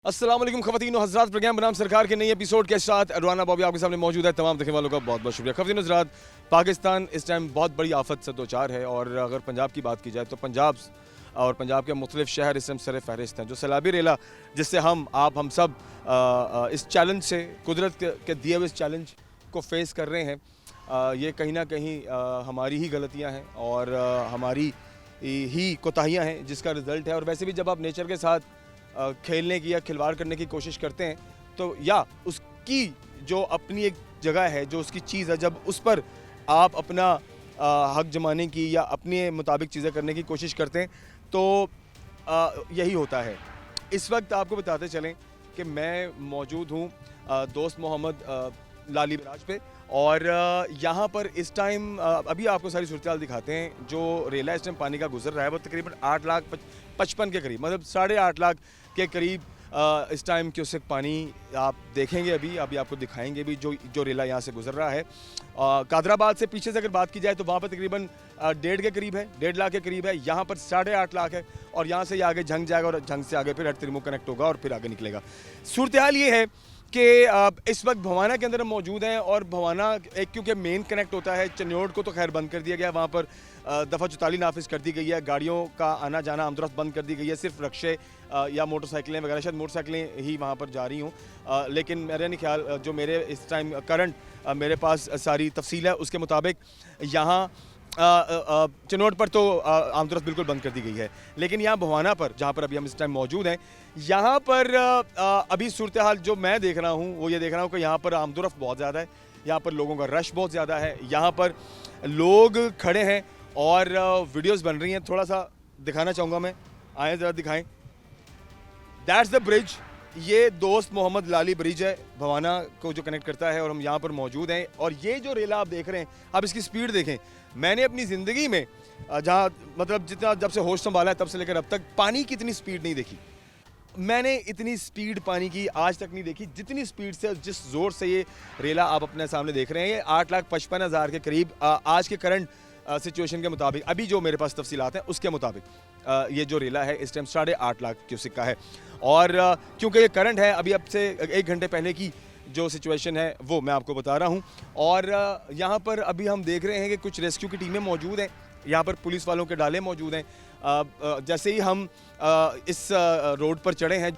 अस्सलाम वालेकुम ख़वातीन और हज़रात, प्रोग्राम बनाम सरकार के नई एपिसोड के साथ अडवाना बॉबी आपके सामने मौजूद है। तमाम देखने वालों का बहुत बहुत शुक्रिया। ख़वातीन और हज़रात, पाकिस्तान इस टाइम बहुत बड़ी आफत से दो चार है और अगर पंजाब की बात की जाए तो पंजाब और पंजाब के मुख्तलिफ शहर इस टाइम सर फहरिस्त हैं। जो सैलाबी रेला जिससे हम सब इस चैलेंज से, कुदरत के दिए हुए इस चैलेंज को फेस कर रहे हैं, ये कहीं ना कहीं हमारी ही गलतियाँ हैं और हमारी ही कोताहियाँ हैं जिसका रिज़ल्ट है। और वैसे भी जब आप नेचर के साथ खेलने की या खिलवाड़ करने की कोशिश करते हैं तो या उसकी जो अपनी एक जगह है, जो उसकी चीज़ है, जब उस पर आप अपना हक जमाने की या अपने मुताबिक चीज़ें करने की कोशिश करते हैं तो यही होता है। इस वक्त आपको बताते चलें कि मैं मौजूद हूँ दोस्त मोहम्मद लाली बराज पे और यहाँ पर इस टाइम अभी आपको सारी सूरत दिखाते हैं। जो रेला इस टाइम पानी का गुजर रहा है वो तकरीबन 8,55,000 के करीब, मतलब 8.5 लाख के करीब इस टाइम क्यूसेक पानी आप देखेंगे। अभी आपको दिखाएंगे भी जो रेला यहाँ से गुजर रहा है। कादराबाद से पीछे से अगर बात की जाए तो वहाँ पर तकरीबन 1.5 के करीब है, 1.5 लाख के करीब है। यहाँ पर 8.5 लाख है और यहाँ से ये आगे झंग जाएगा और झंग से आगे फिर हट तिरमू कनेक्ट होगा और फिर आगे निकलेगा। सूरत हाल ये है कि इस वक्त भवाना के अंदर हम मौजूद हैं और भवाना एक क्योंकि मेन कनेक्ट होता है, चन्योड़ को तो खैर बंद कर दिया गया, वहाँ पर दफ़ा 44 नाफिज कर दी गई है, गाड़ियों का आना जाना आमदरफ्त बंद कर दी गई है, सिर्फ रक्शे या मोटरसाइकिलें वगैरह, शायद मोटरसाइकिलें ही वहाँ पर जा रही हूँ। लेकिन मेरे नहीं ख्याल, जो मेरे इस टाइम करंट मेरे पास सारी तफसील है उसके मुताबिक यहाँ चिनोट पर तो आमदरफ्त बिल्कुल बंद कर दी गई है। लेकिन यहाँ भवाना पर, जहाँ पर अभी हम इस टाइम मौजूद हैं, यहाँ पर अभी सूरत हाल जो मैं देख रहा हूँ वो ये देख रहा हूँ कि यहाँ पर आमदरफ्त बहुत ज़्यादा है, यहाँ पर लोगों का रश बहुत ज़्यादा है, यहाँ पर लोग खड़े हैं और वीडियोस बन रही हैं। थोड़ा सा दिखाना चाहूँगा मैं, आए ज़रा दिखाएं। दैट्स द ब्रिज, ये दोस्त मोहम्मद लाली ब्रिज है भवाना को जो कनेक्ट करता है और हम यहाँ पर मौजूद हैं। और ये जो रेला आप देख रहे हैं, आप इसकी स्पीड देखें। मैंने अपनी ज़िंदगी में जहाँ मतलब जितना जब से होश संभाला है तब से लेकर अब तक पानी की इतनी स्पीड नहीं देखी। मैंने इतनी स्पीड पानी की आज तक नहीं देखी जितनी स्पीड से, जिस ज़ोर से ये रेला आप अपने सामने देख रहे हैं। ये 8,55,000 के करीब आज के करंट सिचुएशन के मुताबिक, अभी जो मेरे पास तफसीलात हैं उसके मुताबिक ये जो रेला है इस टाइम 8.5 लाख क्यूसेक का है। और क्योंकि ये करंट है, अभी अब से 1 घंटे पहले की जो सिचुएशन है वो मैं आपको बता रहा हूँ। और यहाँ पर अभी हम देख रहे हैं कि कुछ रेस्क्यू की टीमें मौजूद हैं, यहाँ पर पुलिस वालों के डाले मौजूद हैं। जैसे ही हम इस रोड पर चढ़े हैं,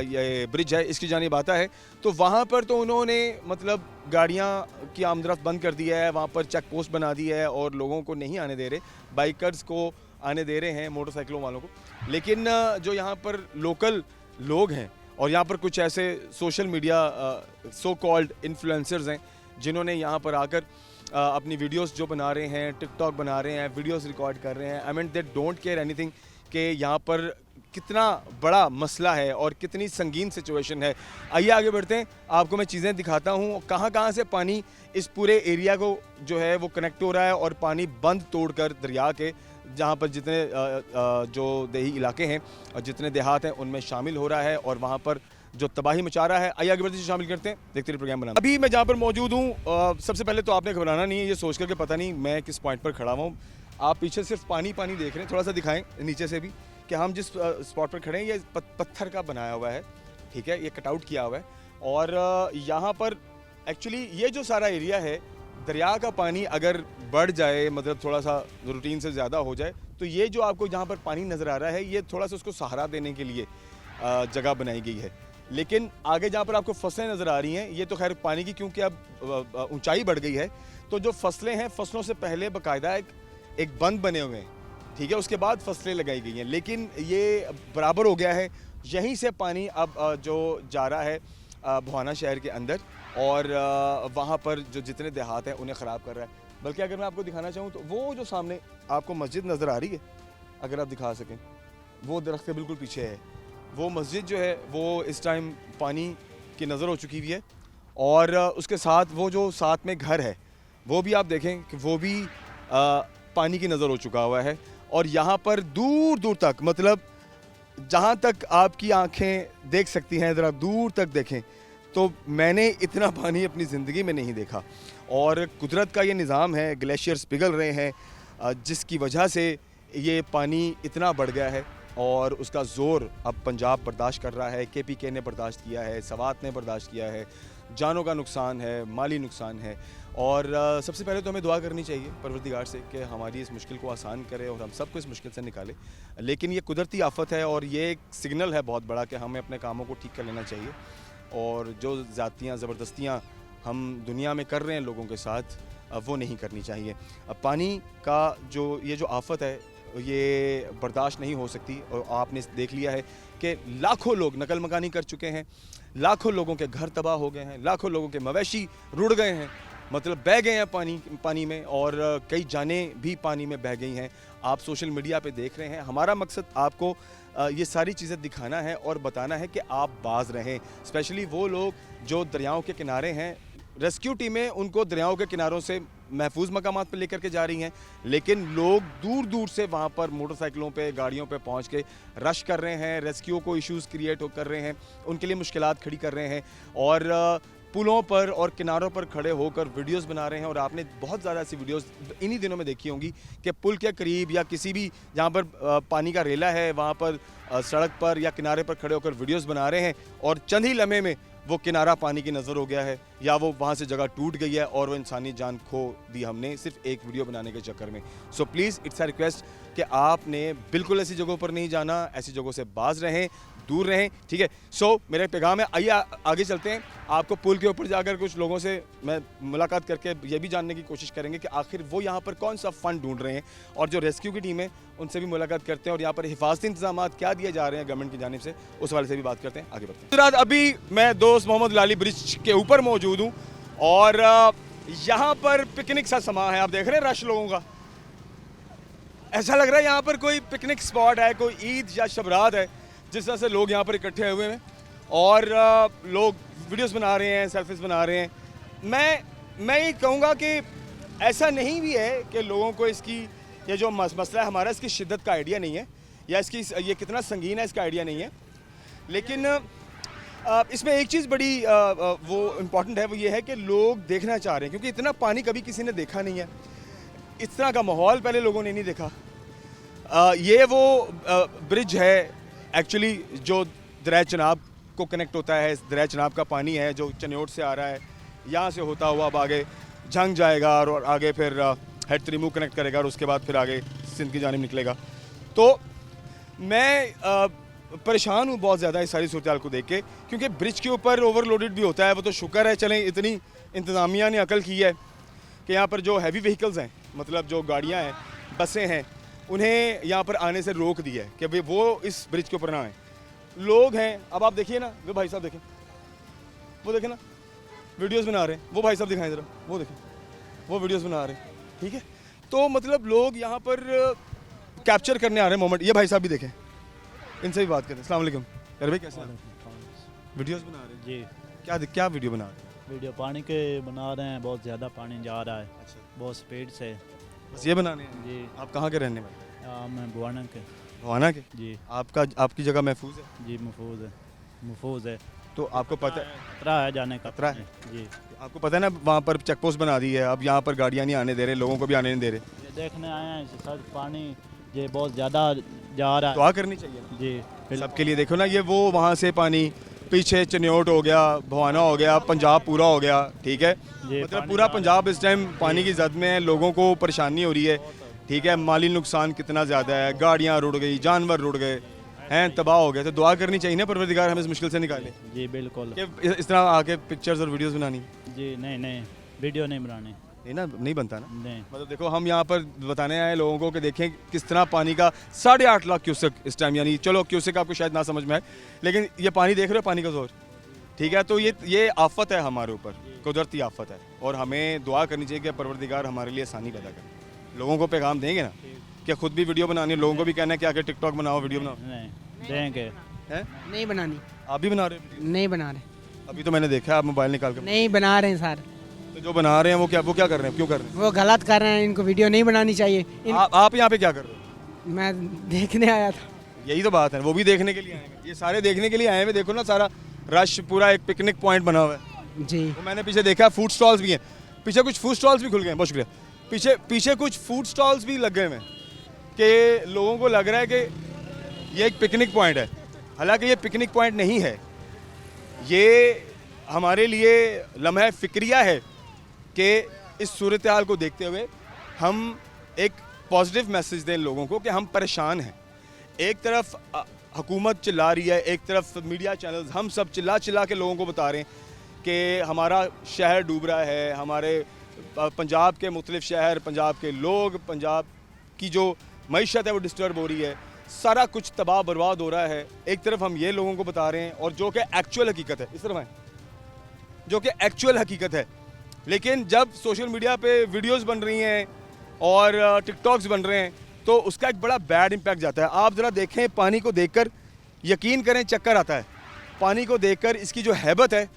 ये ब्रिज है इसकी जानिब आता है, तो वहाँ पर तो उन्होंने मतलब गाड़ियाँ की आमदरफ्त बंद कर दी है, वहाँ पर चेक पोस्ट बना दी है और लोगों को नहीं आने दे रहे, बाइकर्स को आने दे रहे हैं, मोटरसाइकिलों वालों को। लेकिन जो यहाँ पर लोकल लोग हैं और यहाँ पर कुछ ऐसे social media so called influencers हैं जिन्होंने यहाँ पर आकर अपनी वीडियोस जो बना रहे हैं, टिकटॉक बना रहे हैं, वीडियोस रिकॉर्ड कर रहे हैं। I mean they don't care anything कि यहाँ पर कितना बड़ा मसला है और कितनी संगीन सिचुएशन है। आइए आगे बढ़ते हैं, आपको मैं चीज़ें दिखाता हूँ कहाँ से पानी इस पूरे एरिया को जो है वो कनेक्ट हो रहा है और पानी बंद तोड़कर दरिया के, जहाँ पर जितने जो देही इलाके हैं और जितने देहात हैं उनमें शामिल हो रहा है और वहाँ पर जो तबाही मचा रहा है। आइए आगे बढ़ते शामिल करते हैं, देखते रहिए प्रोग्राम बनाना। अभी मैं जहाँ पर मौजूद हूँ, सबसे पहले तो आपने घबराना नहीं है, ये सोच करके पता नहीं मैं किस पॉइंट पर खड़ा हुआ हूँ। आप पीछे सिर्फ पानी पानी देख रहे हैं, थोड़ा सा दिखाएं नीचे से भी कि हम जिस स्पॉट पर खड़े हैं ये पत्थर का बनाया हुआ है, ठीक है, ये कटआउट किया हुआ है। और यहाँ पर एक्चुअली ये जो सारा एरिया है, दरिया का पानी अगर बढ़ जाए, मतलब थोड़ा सा रूटीन से ज़्यादा हो जाए, तो ये जो आपको जहाँ पर पानी नज़र आ रहा है ये थोड़ा सा उसको सहारा देने के लिए जगह बनाई गई है। लेकिन आगे जहाँ पर आपको फसलें नज़र आ रही हैं, ये तो खैर पानी की क्योंकि अब ऊंचाई बढ़ गई है, तो जो फसलें हैं, फसलों से पहले बाकायदा एक बंद बने हुए हैं, ठीक है, उसके बाद फसलें लगाई गई हैं। लेकिन ये बराबर हो गया है, यहीं से पानी अब जो जा रहा है भवाना शहर के अंदर और वहाँ पर जो जितने देहात हैं उन्हें ख़राब कर रहा है। बल्कि अगर मैं आपको दिखाना चाहूँ तो वो जो सामने आपको मस्जिद नज़र आ रही है, अगर आप दिखा सकें, वो दरख्त के बिल्कुल पीछे है, वो मस्जिद जो है वो इस टाइम पानी की नज़र हो चुकी हुई है। और उसके साथ वो जो साथ में घर है वो भी आप देखें कि वो भी पानी की नज़र हो चुका हुआ है। और यहाँ पर दूर दूर तक, मतलब जहाँ तक आपकी आंखें देख सकती हैं, ज़रा दूर तक देखें तो मैंने इतना पानी अपनी ज़िंदगी में नहीं देखा। और कुदरत का ये निज़ाम है, ग्लेशियर्स पिघल रहे हैं जिसकी वजह से ये पानी इतना बढ़ गया है। और उसका ज़ोर अब पंजाब बर्दाश्त कर रहा है, KPK ने बर्दाश्त किया है, सवात ने बर्दाश्त किया है, जानों का नुकसान है, माली नुकसान है। और सबसे पहले तो हमें दुआ करनी चाहिए परवरदिगार से कि हमारी इस मुश्किल को आसान करे और हम सबको इस मुश्किल से निकाले। लेकिन ये कुदरती आफत है और ये एक सिग्नल है बहुत बड़ा कि हमें अपने कामों को ठीक कर लेना चाहिए। और जो ज़्यादतियाँ ज़बरदस्तियाँ हम दुनिया में कर रहे हैं लोगों के साथ, वो नहीं करनी चाहिए। अब पानी का ये जो आफत है ये बर्दाश्त नहीं हो सकती। और आपने देख लिया है कि लाखों लोग नकल मकानी कर चुके हैं, लाखों लोगों के घर तबाह हो गए हैं, लाखों लोगों के मवेशी रुड़ गए हैं, मतलब बह गए हैं पानी में, और कई जानें भी पानी में बह गई हैं। आप सोशल मीडिया पे देख रहे हैं। हमारा मकसद आपको ये सारी चीज़ें दिखाना है और बताना है कि आप बाज रहें। स्पेशली वो लोग जो दरियाओं के किनारे हैं, रेस्क्यू टीमें उनको दरियाओं के किनारों से महफूज मकामात पर लेकर के जा रही हैं, लेकिन लोग दूर दूर से वहाँ पर मोटरसाइकिलों पे, गाड़ियों पे पहुँच के रश कर रहे हैं, रेस्क्यू को इश्यूज़ क्रिएट कर रहे हैं, उनके लिए मुश्किलात खड़ी कर रहे हैं और पुलों पर और किनारों पर खड़े होकर वीडियोस बना रहे हैं। और आपने बहुत ज़्यादा ऐसी वीडियोस इन्हीं दिनों में देखी होंगी कि पुल के करीब या किसी भी जहाँ पर पानी का रेला है वहाँ पर सड़क पर या किनारे पर खड़े होकर वीडियोस बना रहे हैं और चंद ही लम्हे में वो किनारा पानी की नज़र हो गया है या वो वहाँ से जगह टूट गई है और वो इंसानी जान खो दी हमने सिर्फ एक वीडियो बनाने के चक्कर में। So please it's a request कि आपने बिल्कुल ऐसी जगहों पर नहीं जाना, ऐसी जगहों से बाज रहें, दूर रहें, ठीक है। सो मेरा पैगाम है, आइए आगे चलते हैं। आपको पुल के ऊपर जाकर कुछ लोगों से मैं मुलाकात करके ये भी जानने की कोशिश करेंगे कि आखिर वो यहाँ पर कौन सा फ़ंड ढूंढ रहे हैं, और जो रेस्क्यू की टीम है उनसे भी मुलाकात करते हैं और यहाँ पर हिफाजती इंतजाम क्या दिए जा रहे हैं गवर्नमेंट की जानिब से, उस वाले से भी बात करते हैं। आगे बढ़ते हैं। अभी मैं दोस्त मोहम्मद लाली ब्रिज के ऊपर मौजूद हूँ और यहाँ पर पिकनिक सा समा है। आप देख रहे हैं रश लोगों का, ऐसा लग रहा है यहाँ पर कोई पिकनिक स्पॉट है, कोई ईद या शबरात है, जिस तरह से लोग यहाँ पर इकट्ठे हुए हैं और लोग वीडियोस बना रहे हैं, सेल्फीज बना रहे हैं। मैं ये कहूँगा कि ऐसा नहीं भी है कि लोगों को इसकी ये जो मसला है हमारा, इसकी शिद्दत का आइडिया नहीं है या इसकी ये कितना संगीन है इसका आइडिया नहीं है। लेकिन इसमें एक चीज़ बड़ी वो इम्पॉर्टेंट है, वो ये है कि लोग देखना चाह रहे हैं, क्योंकि इतना पानी कभी किसी ने देखा नहीं है, इस तरह का माहौल पहले लोगों ने नहीं देखा। ये वो ब्रिज है एक्चुअली जो दरिया चनाब को कनेक्ट होता है। दरिया चनाब का पानी है जो चन्योट से आ रहा है, यहाँ से होता हुआ अब आगे झंग जाएगा और आगे फिर हेड त्रिमू कनेक्ट करेगा और उसके बाद फिर आगे सिंध की जानिब निकलेगा। तो मैं परेशान हूँ बहुत ज़्यादा इस सारी सूरत हाल को देख के, क्योंकि ब्रिज के ऊपर ओवरलोडेड भी होता है। वो तो शुक्र है चलें इतनी इंतज़ामिया ने अकल की है कि यहाँ पर जो हैवी व्हीकल्स हैं, मतलब जो गाड़ियाँ हैं, बसें हैं, उन्हें यहाँ पर आने से रोक दिया है कि भाई वो इस ब्रिज के ऊपर ना आए। लोग हैं, अब आप देखिए ना, वो भाई साहब देखें, वो देखें ना वीडियोस बना रहे हैं, वो भाई साहब दिखाएं ज़रा, वो देखें, वो वीडियोस बना रहे हैं, ठीक है। तो मतलब लोग यहाँ पर कैप्चर करने आ रहे हैं मोमेंट। ये भाई साहब भी देखें, इनसे भी बात करें। अस्सलाम वालेकुम यार भाई, कैसे हैं? वीडियोस बना रहे हैं जी। क्या वीडियो बना रहे हैं? वीडियो पानी के बना रहे हैं, बहुत ज़्यादा पानी जा रहा है। अच्छा। बहुत स्पीड से। बस ये बनाने हैं जी। आप कहाँ के रहने वाले? मैं बुआना के। बुआना के जी। आपकी जगह महफूज है? जी महफूज है। तो आपको पता है खतरा है जाने का? खतरा है जी। आपको पता है ना वहाँ पर चेक पोस्ट बना दी है, अब यहाँ पर गाड़ियाँ नहीं आने दे रहे, लोगों को भी आने नहीं दे रहे। ये देखने आए हैं सर, पानी ये बहुत ज़्यादा जा रहा है। दुआ करनी चाहिए ना जी सबके लिए। देखो ना, ये वो वहाँ से पानी पीछे चन्योट हो गया, भवाना हो गया, पंजाब पूरा हो गया, ठीक है। मतलब पूरा पंजाब इस टाइम पानी की जद में है, लोगों को परेशानी हो रही है, ठीक है। माली नुकसान कितना ज़्यादा है, गाड़ियाँ रुड़ गई, जानवर रुड़ गए हैं, तबाह हो गए। तो दुआ करनी चाहिए ना परवरदिगार हमें इस मुश्किल से निकाले। जी बिल्कुल। कि इस तरह आके पिक्चर्स और वीडियोस बनानी? जी नहीं वीडियो नहीं बनानी, नहीं बनता ना। नहीं। मतलब देखो, हम यहाँ पर बताने आए लोगों को कि देखें किस तरह पानी का 8.5 लाख क्यूसेक इस टाइम, यानी चलो क्यूसेक आपको शायद ना समझ में आए, लेकिन ये पानी देख रहे हो, पानी का जोर, ठीक है। तो ये आफत है हमारे ऊपर, कुदरती आफत है, और हमें दुआ करनी चाहिए कि परवरदिगार हमारे लिए आसानी पैदा करे। लोगों को पैगाम देंगे ना कि खुद भी वीडियो बनानी है, लोगों को भी कहना है कि आके टिकटॉक बनाओ, वीडियो बनाओ। नहीं देंगे हैं? नहीं बनानी। आप भी बना रहे हो? नहीं बना रहे। अभी तो मैंने देखा आप मोबाइल निकाल कर। नहीं बना रहे हैं सर। तो जो बना रहे हैं वो क्या कर रहे हैं, क्यों कर रहे हैं? वो गलत कर रहे हैं, इनको वीडियो नहीं बनानी चाहिए। आप यहाँ पे क्या कर रहे हो? मैं देखने आया था। यही तो बात है, वो भी देखने के लिए आए हैं, ये सारे देखने के लिए आए हैं। देखो ना, सारा रश, पूरा एक पिकनिक पॉइंट बना हुआ है जी। वो मैंने पीछे देखा, फूड स्टॉल्स भी हैं, पीछे कुछ फूड स्टॉल्स भी खुल गए हैं, बहुत शुक्रिया। पीछे कुछ फूड स्टॉल्स भी लग गए हैं कि लोगों को लग रहा है कि ये एक पिकनिक पॉइंट है, हालांकि ये पिकनिक पॉइंट नहीं है, ये हमारे लिए लम्हा फ़िक्रिया है कि इस सूरत हाल को देखते हुए हम एक पॉजिटिव मैसेज दें लोगों को कि हम परेशान हैं। एक तरफ हुकूमत चिल्ला रही है, एक तरफ मीडिया चैनल्स, हम सब चिल्ला चिल्ला के लोगों को बता रहे हैं कि हमारा शहर डूब रहा है, हमारे पंजाब के मुख्तलिफ शहर, पंजाब के लोग, पंजाब की जो मईशत है वो डिस्टर्ब हो रही है, सारा कुछ तबाह बर्बाद हो रहा है। एक तरफ हम ये लोगों को बता रहे हैं और जो कि एक्चुअल हकीकत है, इस तरफ है जो कि एक्चुअल हकीकत है। लेकिन जब सोशल मीडिया पे वीडियोस बन रही हैं और टिकटॉक्स बन रहे हैं तो उसका एक बड़ा बैड इम्पैक्ट जाता है। आप ज़रा देखें, पानी को देखकर यकीन करें चक्कर आता है। पानी को देखकर इसकी जो हैबत है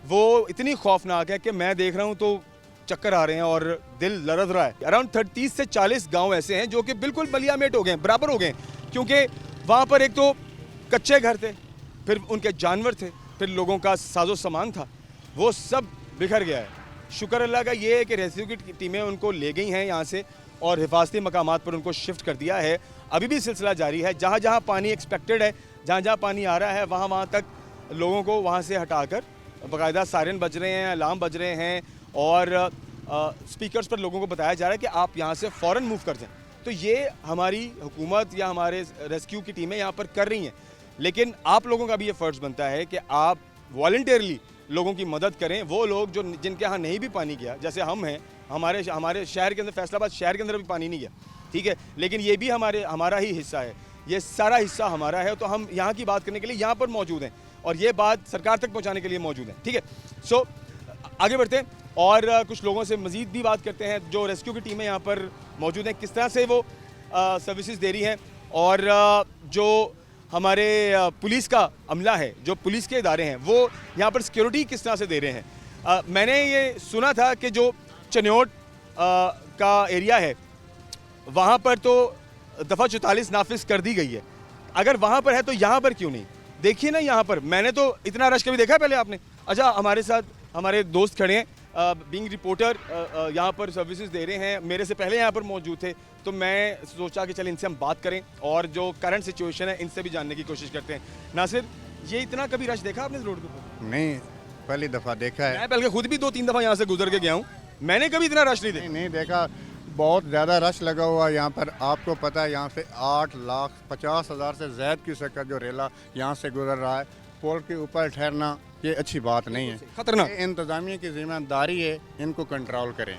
वो इतनी खौफनाक है कि मैं देख रहा हूँ तो चक्कर आ रहे हैं और दिल लरज रहा है। अराउंड 30 से 40 गांव ऐसे हैं जो कि बिल्कुल बलियामेट हो गए, बराबर हो गए, क्योंकि वहाँ पर एक तो कच्चे घर थे, फिर उनके जानवर थे, फिर लोगों का साजो सामान था, वो सब बिखर गया है। शुक्र अल्लाह का ये है कि रेस्क्यू की टीमें उनको ले गई हैं यहाँ से और हिफाजती मकामात पर उनको शिफ्ट कर दिया है। अभी भी सिलसिला जारी है, जहाँ जहाँ पानी एक्सपेक्टेड है, जहाँ जहाँ पानी आ रहा है वहाँ वहाँ तक लोगों को वहाँ से हटाकर बाकायदा सायरन बज रहे हैं, अलार्म बज रहे हैं और स्पीकर्स पर लोगों को बताया जा रहा है कि आप यहाँ से फ़ौरन मूव कर जाएं। तो ये हमारी हुकूमत या हमारे रेस्क्यू की टीमें यहाँ पर कर रही हैं, लेकिन आप लोगों का भी ये फ़र्ज़ बनता है कि आप वॉलंटियरली लोगों की मदद करें। वो लोग जो जिनके यहाँ नहीं भी पानी गया, जैसे हम हैं, हमारे शहर के अंदर, फैसलाबाद शहर के अंदर भी पानी नहीं गया, ठीक है, लेकिन ये भी हमारा ही हिस्सा है, ये सारा हिस्सा हमारा है। तो हम यहाँ की बात करने के लिए यहाँ पर मौजूद हैं और ये बात सरकार तक पहुँचाने के लिए मौजूद हैं, ठीक है। सो आगे बढ़ते हैं और कुछ लोगों से मज़ीद भी बात करते हैं जो रेस्क्यू की टीमें यहाँ पर मौजूद हैं, किस तरह से वो सर्विसेज दे रही हैं और जो हमारे पुलिस का अमला है, जो पुलिस के इदारे हैं, वो यहाँ पर सिक्योरिटी किस तरह से दे रहे हैं। मैंने ये सुना था कि जो चन्योट का एरिया है वहाँ पर तो दफ़ा 44 नाफिज कर दी गई है। अगर वहाँ पर है तो यहाँ पर क्यों नहीं? देखिए ना, यहाँ पर मैंने तो इतना रश कभी देखा है पहले आपने? अच्छा, हमारे साथ हमारे दोस्त खड़े हैं, बीइंग रिपोर्टर यहाँ पर सर्विसेज दे रहे हैं, मेरे से पहले यहाँ पर मौजूद थे, तो मैं सोचा कि चल इनसे हम बात करें और जो करंट सिचुएशन है इनसे भी जानने की कोशिश करते हैं। नासिर, ये इतना कभी रश देखा आपने इस रोड के ऊपर? नहीं, पहली दफ़ा देखा है। मैं बल्कि खुद भी 2-3 दफ़ा यहाँ से गुजर के गया हूँ, मैंने कभी इतना रश नहीं देखा। नहीं देखा, बहुत ज़्यादा रश लगा हुआ है यहाँ पर। आपको पता है यहाँ से 8,50,000 से ज़्यादा की शक्कर जो रेला यहाँ से गुजर रहा है। पुल के ऊपर ठहरना ये अच्छी बात नहीं है, खतरनाक। इंतज़ामिया की जिम्मेदारी है, इनको कंट्रोल करें।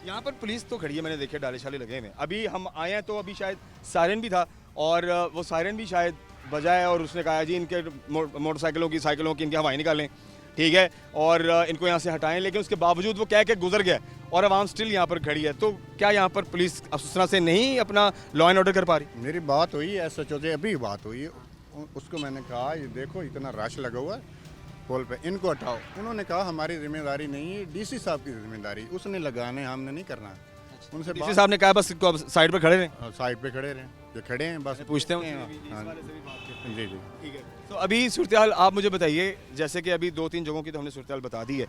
यहाँ पर पुलिस तो खड़ी है, मैंने देखे डाले शाले लगे हुए। अभी हम आए हैं तो अभी शायद सायरन भी था और वो सायरन भी शायद बजा है और उसने कहा जी इनके मोटरसाइकिलों की, साइकिलों की इनकी हवाएं निकालें, ठीक है, और इनको यहाँ से हटाएं। लेकिन उसके बावजूद वो कह के गुजर गया और आवाम स्टिल यहाँ पर खड़ी है। तो क्या यहाँ पर पुलिस उस तरह से नहीं अपना लॉ एंड ऑर्डर कर पा रही? मेरी बात हुई है SHO से, अभी बात हुई है, उसको मैंने कहा ये देखो इतना रश लगा हुआ है पुल पे, इनको हटाओ। उन्होंने कहा हमारी जिम्मेदारी नहीं है, DC साहब की जिम्मेदारी, उसने लगाने, हमने नहीं करना। उनसे डीसी साहब ने कहा बस साइड पर खड़े रहें, साइड पे खड़े रहें, जो खड़े हैं बस पूछते हैं हाँ, जी जी। ठीक है। तो अभी सूरत हाल आप मुझे बताइए, जैसे कि अभी 2-3 जगहों की तो हमने सूरत हाल बता दी है,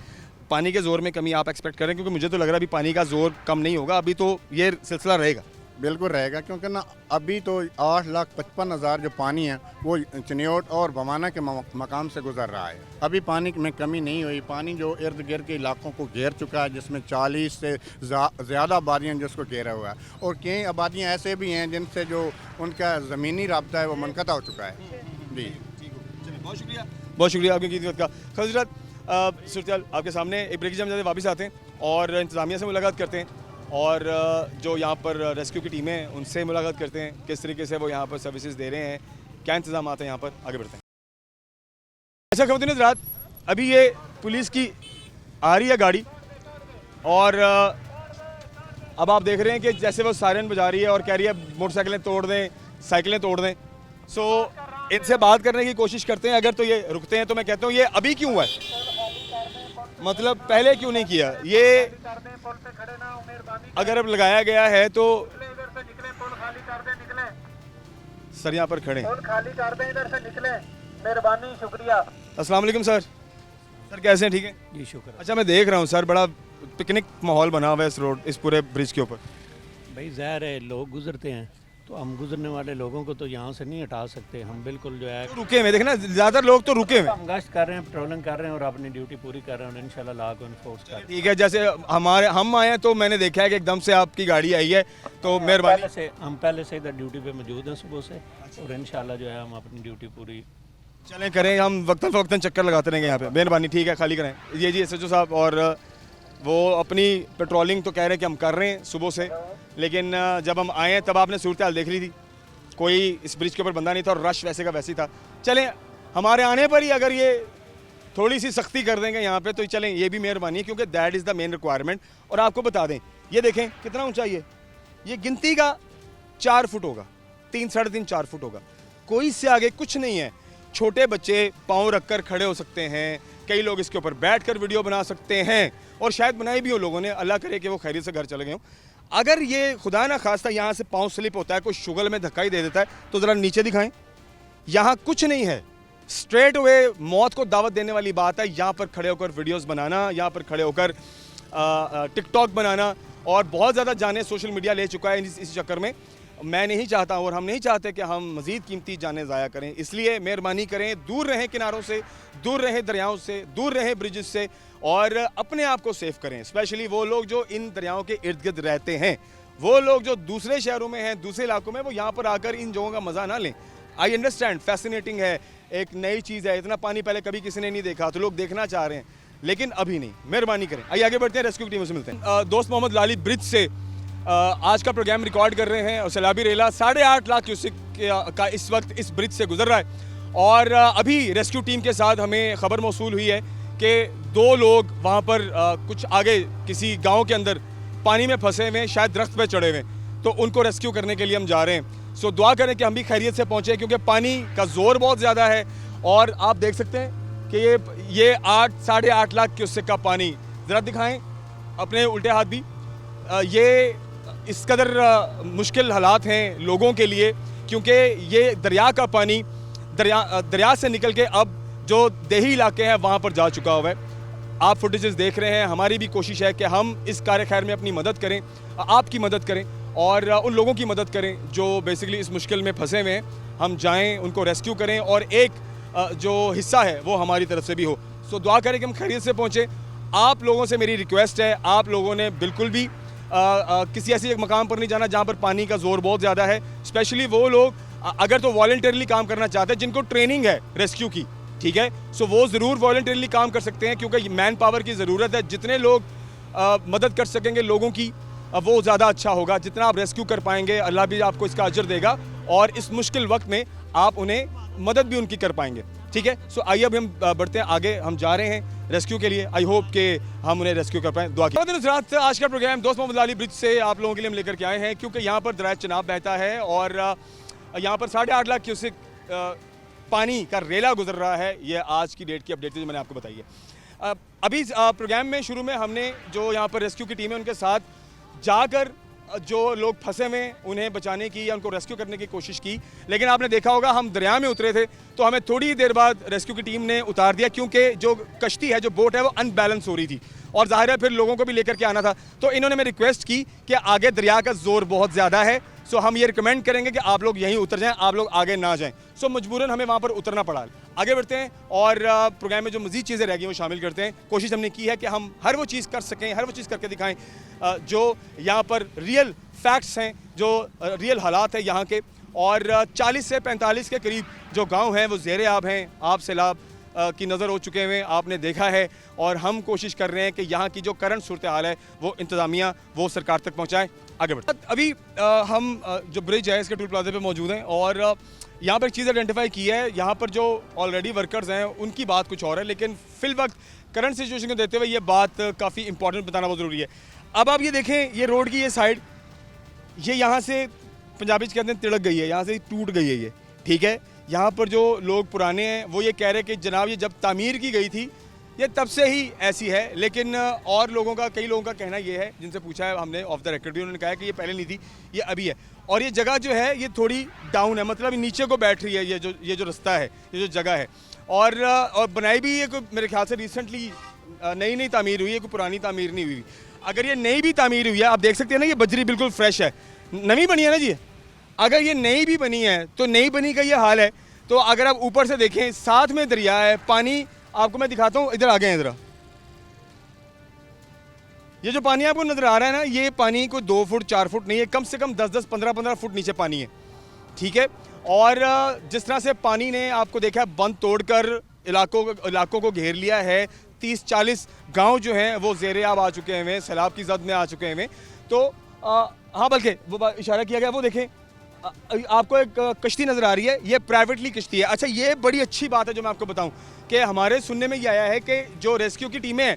पानी के ज़ोर में कमी आप एक्सपेक्ट करें? क्योंकि मुझे तो लग रहा है अभी पानी का ज़ोर कम नहीं होगा, अभी तो ये सिलसिला रहेगा। बिल्कुल रहेगा, क्योंकि ना अभी तो 8,55,000 जो पानी है वो चन्योट और भवाना के मकाम से गुजर रहा है। अभी पानी में कमी नहीं हुई। पानी जो इर्द गिर्द के इलाकों को घेर चुका है, जिसमें 40 से ज़्यादा आबादियाँ जिसको घेरा हुआ है, और कई आबादियाँ ऐसे भी हैं जिनसे जो उनका ज़मीनी राब्ता है वो मुनक़ता हो चुका है। जी, बहुत शुक्रिया, बहुत शुक्रिया आपकी कीमत का। खजरत सूरत आपके सामने, एक ब्रेक जम जाते वापस आते हैं और इंतज़ामिया से मुलाकात करते हैं और जो यहाँ पर रेस्क्यू की टीमें हैं उनसे मुलाकात करते हैं, किस तरीके से वो यहाँ पर सर्विसेज दे रहे हैं, क्या इंतज़ाम आते हैं यहाँ पर। आगे बढ़ते हैं। अच्छा खवातीन हज़रात, अभी ये पुलिस की आ रही है गाड़ी और अब आप देख रहे हैं कि जैसे वो सायरन बजा रही है और कह रही है मोटरसाइकिलें तोड़ दें, साइकिलें तोड़ दें। सो इनसे बात करने की कोशिश करते हैं, अगर तो ये रुकते हैं तो मैं कहता हूँ ये अभी क्यों हुआ है, मतलब पहले क्यों नहीं किया? ये अगर अब लगाया गया है तो सर यहाँ पर खड़े, खाली कर दें, इधर से निकले, मेहरबानी, शुक्रिया। अस्सलाम वालेकुम सर। सर कैसे हैं? ठीक है जी, शुक्र। अच्छा, मैं देख रहा हूँ सर बड़ा पिकनिक माहौल बना हुआ है इस रोड, इस पूरे ब्रिज के ऊपर। भाई ज़ाहिर है लोग गुजरते हैं तो हम गुजरने वाले लोगों को तो यहाँ से नहीं हटा सकते। हम बिल्कुल जो है रुके हुए देखना, ज़्यादातर लोग तो रुके हुए। हम गश्त कर रहे हैं, पेट्रोलिंग कर रहे हैं और अपनी ड्यूटी पूरी कर रहे हैं और इंशाल्लाह लॉ को इन्फोर्स कर रहे हैं। ठीक है, जैसे हम आए हैं तो मैंने देखा है कि एकदम से आपकी गाड़ी आई है, तो मेहरबानी। हम पहले से इधर ड्यूटी पे मौजूद हैं सुबह से और इंशाल्लाह जो है हम अपनी ड्यूटी पूरी चलें करें, हम वक्तन फ़वक्तन चक्कर लगाते रहेंगे यहाँ पे। मेहरबानी, ठीक है, खाली करें। ये जी SHO साहब, और वो अपनी पेट्रोलिंग तो कह रहे हैं कि हम कर रहे हैं सुबह से, लेकिन जब हम आए हैं तब आपने सूरत हाल देख ली थी, कोई इस ब्रिज के ऊपर बंदा नहीं था और रश वैसे का वैसे ही था। चलें, हमारे आने पर ही अगर ये थोड़ी सी सख्ती कर देंगे यहाँ पे तो चलें, ये भी मेहरबानी है, क्योंकि that is the main requirement. और आपको बता दें, ये देखें कितना ऊंचा ये गिनती का 4 फुट होगा, 3 साढ़े 3 4 फुट होगा, कोई इससे आगे कुछ नहीं है। छोटे बच्चे पाँव रख कर खड़े हो सकते हैं, कई लोग इसके ऊपर बैठ कर वीडियो बना सकते हैं, और शायद बनाई भी हो लोगों ने, अल्लाह करे कि वो खैरियत से घर चले गए हों। अगर ये खुदा ना खास्ता यहाँ से पाँव स्लिप होता है, कोई शुगल में धक्का ही दे देता है, तो ज़रा नीचे दिखाएं, यहाँ कुछ नहीं है। स्ट्रेट वे मौत को दावत देने वाली बात है, यहाँ पर खड़े होकर वीडियोस बनाना, यहाँ पर खड़े होकर टिकटॉक बनाना, और बहुत ज़्यादा जाने सोशल मीडिया ले चुका है इस चक्कर में। मैं नहीं चाहता और हम नहीं चाहते कि हम मज़ीद कीमती जाने ज़ाया करें, इसलिए मेहरबानी करें, दूर रहें किनारों से, दूर रहें दरियाओं से, दूर रहें ब्रिजेस से, और अपने आप को सेफ करें। स्पेशली वो लोग जो इन दरियाओं के इर्द गिर्द रहते हैं, वो लोग जो दूसरे शहरों में हैं, दूसरे इलाकों में, वो यहाँ पर आकर इन जगहों का मज़ा ना लें। आई अंडरस्टैंड, फैसिनेटिंग है, एक नई चीज़ है, इतना पानी पहले कभी किसी ने नहीं देखा, तो लोग देखना चाह रहे हैं, लेकिन अभी नहीं। मेहरबानी करें, आइए आगे बढ़ते हैं, रेस्क्यू की टीम से मिलते हैं। दोस्त मोहम्मद लाली ब्रिज से आज का प्रोग्राम रिकॉर्ड कर रहे हैं, और सैलाबी रेला 8.5 लाख क्यूसेक का इस वक्त इस ब्रिज से गुजर रहा है। और अभी रेस्क्यू टीम के साथ हमें खबर मौसूल हुई है कि 2 लोग वहाँ पर कुछ आगे किसी गांव के अंदर पानी में फंसे हुए हैं, शायद दरख्त पे चढ़े हुए हैं, तो उनको रेस्क्यू करने के लिए हम जा रहे हैं। सो दुआ करें कि हम भी खैरियत से पहुँचे, क्योंकि पानी का जोर बहुत ज़्यादा है, और आप देख सकते हैं कि ये 8-8.5 लाख क्यूसेक का पानी, ज़रा दिखाएँ अपने उल्टे हाथ भी, ये इस कदर मुश्किल हालात हैं लोगों के लिए, क्योंकि ये दरिया का पानी दरिया से निकल के अब जो देही इलाके हैं वहाँ पर जा चुका हुआ है। आप फुटेजेस देख रहे हैं, हमारी भी कोशिश है कि हम इस कार्य खैर में अपनी मदद करें, आपकी मदद करें, और उन लोगों की मदद करें जो बेसिकली इस मुश्किल में फंसे हुए हैं। हम जाएँ, उनको रेस्क्यू करें, और एक जो हिस्सा है वो हमारी तरफ से भी हो। सो दुआ करें कि हम खैरियत से पहुँचें। आप लोगों से मेरी रिक्वेस्ट है, आप लोगों ने बिल्कुल भी किसी ऐसी एक मकाम पर नहीं जाना जहाँ पर पानी का जोर बहुत ज़्यादा है। स्पेशली वो लोग अगर तो वॉलंटरली काम करना चाहते हैं, जिनको ट्रेनिंग है रेस्क्यू की, ठीक है, सो वो ज़रूर वॉलंटरली काम कर सकते हैं, क्योंकि मैन पावर की ज़रूरत है। जितने लोग मदद कर सकेंगे लोगों की, वो ज़्यादा अच्छा होगा। जितना आप रेस्क्यू कर पाएंगे, अल्लाह भी आपको इसका अजर देगा, और इस मुश्किल वक्त में आप उन्हें मदद भी उनकी कर पाएंगे, ठीक है। सो आइए अब हम बढ़ते हैं आगे, हम जा रहे हैं रेस्क्यू के लिए। आई होप कि हम उन्हें रेस्क्यू कर पाएं, दुआ कीजिए। रात आज का प्रोग्राम दोस्त मोहम्मद लाली ब्रिज से आप लोगों के लिए हम लेकर के आए हैं, क्योंकि यहाँ पर दरिया चनाब बहता है, और यहाँ पर 8.5 लाख क्यूसेक पानी का रेला गुजर रहा है। ये आज की डेट की अपडेट थी जो मैंने आपको बताई है। अभी प्रोग्राम में शुरू में हमने जो यहाँ पर रेस्क्यू की टीम है उनके साथ जाकर जो लोग फंसे हुए उन्हें बचाने की या उनको रेस्क्यू करने की कोशिश की, लेकिन आपने देखा होगा हम दरिया में उतरे थे तो हमें थोड़ी देर बाद रेस्क्यू की टीम ने उतार दिया, क्योंकि जो कश्ती है, जो बोट है, वो अनबैलेंस हो रही थी, और जाहिर है फिर लोगों को भी लेकर के आना था। तो इन्होंने मैं रिक्वेस्ट की कि आगे दरिया का जोर बहुत ज़्यादा है, सो हम ये रिकमेंड करेंगे कि आप लोग यहीं उतर जाएं, आप लोग आगे ना जाएं। सो मजबूरन हमें वहाँ पर उतरना पड़ा। आगे बढ़ते हैं और प्रोग्राम में जो मज़ीद चीज़ें रह गई वो शामिल करते हैं। कोशिश हमने की है कि हम हर वो चीज़ कर सकें, हर वो चीज़ करके दिखाएं जो यहाँ पर रियल फैक्ट्स हैं, जो रियल हालात हैं यहाँ के। और 40 से 45 के करीब जो गाँव हैं वो ज़ेरे आब हैं, आब सैलाब की नज़र हो चुके हुए आपने देखा है, और हम कोशिश कर रहे हैं कि यहाँ की जो करंट सूरत हाल है वो इंतज़ामिया वो सरकार तक पहुँचाएँ। आगे बढ़ते अभी हम जो ब्रिज है इसके टोल प्लाजा पे मौजूद हैं, और यहाँ पर एक चीज़ आइडेंटिफाई की है, यहाँ पर जो ऑलरेडी वर्कर्स हैं उनकी बात कुछ और है, लेकिन फिल वक्त करंट सिचुएशन को देखते हुए ये बात काफ़ी इंपॉर्टेंट बताना बहुत ज़रूरी है। अब आप ये देखें, ये रोड की ये साइड, ये यहाँ से पंजाबी कहते हैं तिड़क गई है, यहाँ से टूट गई है ये, ठीक है। यहाँ पर जो लोग पुराने हैं वो ये कह रहे हैं कि जनाब ये जब तामीर की गई थी ये तब से ही ऐसी है, लेकिन और लोगों का, कई लोगों का कहना ये है, जिनसे पूछा है हमने ऑफ द रिकॉर्ड भी, उन्होंने कहा है कि ये पहले नहीं थी, ये अभी है। और ये जगह जो है ये थोड़ी डाउन है, मतलब नीचे को बैठ रही है ये जो रास्ता है, ये जो जगह है। और बनाई भी ये कोई मेरे ख्याल से रिसेंटली नई तामीर हुई है, कोई पुरानी तामीर नहीं हुई। अगर ये नई भी तामीर हुई है, आप देख सकते हैं ना, ये बजरी बिल्कुल फ्रेश है, नवी बनी है ना जी। अगर ये नई भी बनी है तो नई बनी का ये हाल है। तो अगर आप ऊपर से देखें, साथ में दरिया है, पानी आपको मैं दिखाता हूँ, इधर आ गए हैं ज़रा। ये जो पानी आपको नज़र आ रहा है ना, ये पानी कोई 2 फुट 4 फुट नहीं है, कम से कम 10-10 15-15 फुट नीचे पानी है, ठीक है। और जिस तरह से पानी ने आपको देखा बंद तोड़कर इलाकों को घेर लिया है, 30-40 गांव जो हैं वो ज़ेरे आब आ चुके हैं, सैलाब की जद में आ चुके हैं। तो हाँ, बल्कि वो इशारा किया गया, वो देखें आपको एक कश्ती नज़र आ रही है, ये प्राइवेटली कश्ती है। अच्छा, ये बड़ी अच्छी बात है जो मैं आपको बताऊं कि हमारे सुनने में ये आया है कि जो रेस्क्यू की टीमें हैं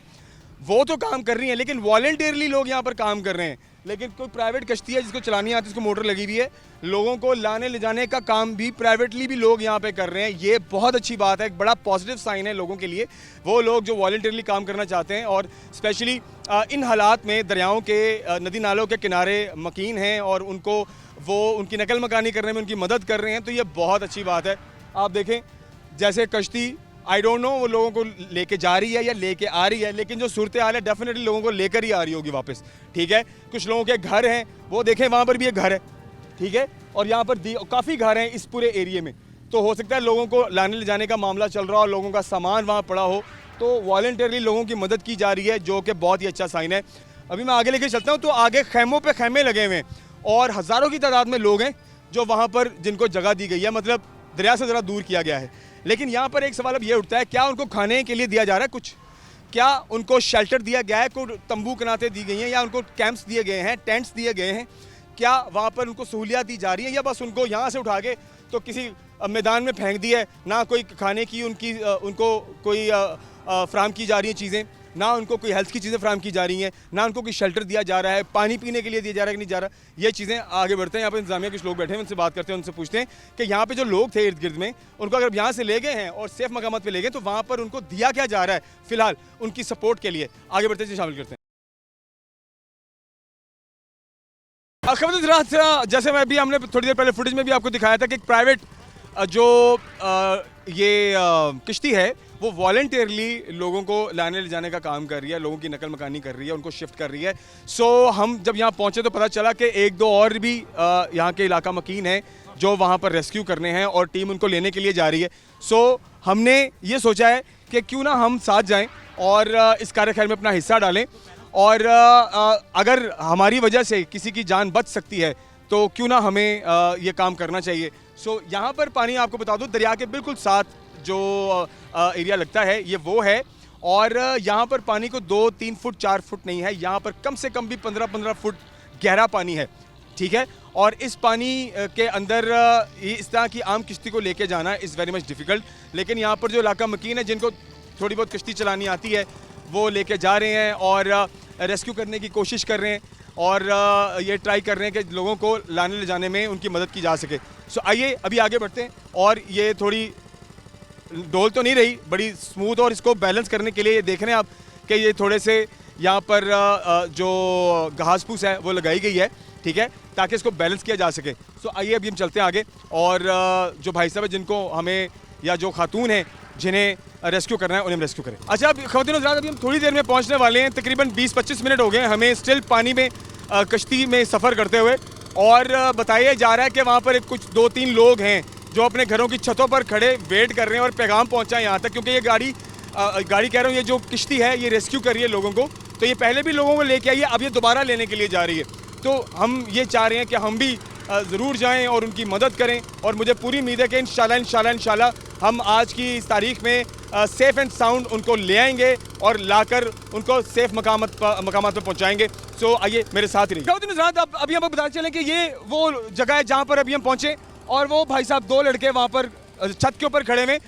वो तो काम कर रही हैं, लेकिन वॉलंटियरली लोग यहाँ पर काम कर रहे हैं। लेकिन कोई प्राइवेट कश्ती है जिसको चलानी आती है, उसको मोटर लगी हुई है, लोगों को लाने ले जाने का काम भी प्राइवेटली भी लोग यहाँ पे कर रहे हैं। ये बहुत अच्छी बात है, एक बड़ा पॉजिटिव साइन है लोगों के लिए, वो लोग जो वॉलंटियरली काम करना चाहते हैं और स्पेशली इन हालात में दरियाओं के नदी नालों के किनारे मकीन हैं और उनको वो उनकी नकल मकानी करने में उनकी मदद कर रहे हैं। तो ये बहुत अच्छी बात है। आप देखें जैसे कश्ती, आई डोंट नो वो लोगों को लेके जा रही है या लेके आ रही है, लेकिन जो सूरत हाल है डेफिनेटली लोगों को लेकर ही आ रही होगी वापस, ठीक है। कुछ लोगों के घर हैं, वो देखें वहाँ पर भी एक घर है, ठीक है, और यहाँ पर काफ़ी घर हैं इस पूरे एरिए में। तो हो सकता है लोगों को लाने ले जाने का मामला चल रहा हो, लोगों का सामान वहाँ पड़ा हो, तो वॉलंटियरली लोगों की मदद की जा रही है, जो कि बहुत ही अच्छा साइन है। अभी मैं आगे लेके चलता हूँ, तो आगे खैमों पे खैमे लगे हुए हैं और हज़ारों की तादाद में लोग हैं जो वहाँ पर जिनको जगह दी गई है, मतलब दरिया से ज़रा दूर किया गया है। लेकिन यहाँ पर एक सवाल अब ये उठता है, क्या उनको खाने के लिए दिया जा रहा है कुछ? क्या उनको शेल्टर दिया गया है, कोई तंबू कनातें दी गई हैं, या उनको कैंप्स दिए गए हैं, टेंट्स दिए गए हैं? क्या वहाँ पर उनको सहूलियात दी जा रही है, या बस उनको यहाँ से उठा के तो किसी मैदान में फेंक दिया है? ना कोई खाने की उनको कोई फ्राहम की जा रही हैं चीज़ें, ना उनको कोई हेल्थ की चीज़ें फ्राहम की जा रही हैं, ना उनको कोई शेल्टर दिया जा रहा है, पानी पीने के लिए दिया जा रहा है कि नहीं जा रहा। ये चीज़ें आगे बढ़ते हैं। यहाँ पर इंतजामिया कुछ लोग बैठे हैं, उनसे बात करते हैं, उनसे पूछते हैं कि यहाँ पे जो लोग थे इर्द गिर्द में, उनको अगर यहाँ से ले गए हैं और सेफ मकामात पे ले गए, तो वहाँ पर उनको दिया क्या जा रहा है फिलहाल उनकी सपोर्ट के लिए? आगे बढ़ते हैं, शामिल करते हैं। खबर जैसे मैं भी हमने थोड़ी देर पहले फुटेज में भी आपको दिखाया था कि एक प्राइवेट जो ये किश्ती है वो वॉलंटियरली लोगों को लाने ले जाने का काम कर रही है, लोगों की नकल मकानी कर रही है, उनको शिफ्ट कर रही है। सो हम जब यहाँ पहुँचे तो पता चला कि 1-2 और भी यहाँ के इलाका मकीन हैं जो वहाँ पर रेस्क्यू करने हैं और टीम उनको लेने के लिए जा रही है। सो हमने ये सोचा है कि क्यों ना हम साथ जाएँ और इस कार्यक्रम में अपना हिस्सा डालें, और अगर हमारी वजह से किसी की जान बच सकती है तो क्यों ना हमें ये काम करना चाहिए। सो यहाँ पर पानी आपको बता दूँ, दरिया के बिल्कुल साथ जो एरिया लगता है ये वो है, और यहाँ पर पानी को 2-3 फुट 4 फुट नहीं है, यहाँ पर कम से कम भी 15-15 फुट गहरा पानी है, ठीक है। और इस पानी के अंदर इस तरह की आम किश्ती को लेके जाना इज़ वेरी मच डिफ़िकल्ट। लेकिन यहाँ पर जो इलाका मकीन है जिनको थोड़ी बहुत किश्ती चलानी आती है वो लेके जा रहे हैं और रेस्क्यू करने की कोशिश कर रहे हैं और ये ट्राई कर रहे हैं कि लोगों को लाने ले जाने में उनकी मदद की जा सके। सो आइए अभी आगे बढ़ते हैं, और ये थोड़ी डोल तो नहीं रही, बड़ी स्मूथ, और इसको बैलेंस करने के लिए ये देख रहे हैं आप कि ये थोड़े से यहाँ पर जो घास फूस है वो लगाई गई है, ठीक है, ताकि इसको बैलेंस किया जा सके। सो आइए अभी हम चलते हैं आगे, और जो भाई साहब है जिनको हमें, या जो खातून हैं जिन्हें रेस्क्यू करना है उन्हें हम रेस्क्यू करें। अच्छा, अब ख़वातीन हज़रात अभी हम थोड़ी देर में पहुंचने वाले हैं, तकरीबन 20-25 मिनट हो गए हमें स्टिल पानी में कश्ती में सफ़र करते हुए, और बताया जा रहा है कि वहाँ पर कुछ 2-3 लोग हैं जो अपने घरों की छतों पर खड़े वेट कर रहे हैं और पैगाम पहुँचा यहाँ तक, क्योंकि ये गाड़ी कह रहा हूँ, ये जो किश्ती है ये रेस्क्यू कर रही है लोगों को। तो ये पहले भी लोगों को लेके आई है, अब ये दोबारा लेने के लिए जा रही है। तो हम ये चाह रहे हैं कि हम भी ज़रूर जाएं और उनकी मदद करें, और मुझे पूरी उम्मीद है कि इंशाल्लाह हम आज की इस तारीख में सेफ़ एंड साउंड उनको ले आएंगे और लाकर उनको सेफ़ मकामात पर पहुँचाएँगे। सो आइए मेरे साथ ही रहिए। अभी हम बताते चलें कि ये वो जगह है जहाँ पर अभी हम पहुँचे, और वो भाई साहब 2 लड़के वहाँ पर छत के ऊपर खड़े हुए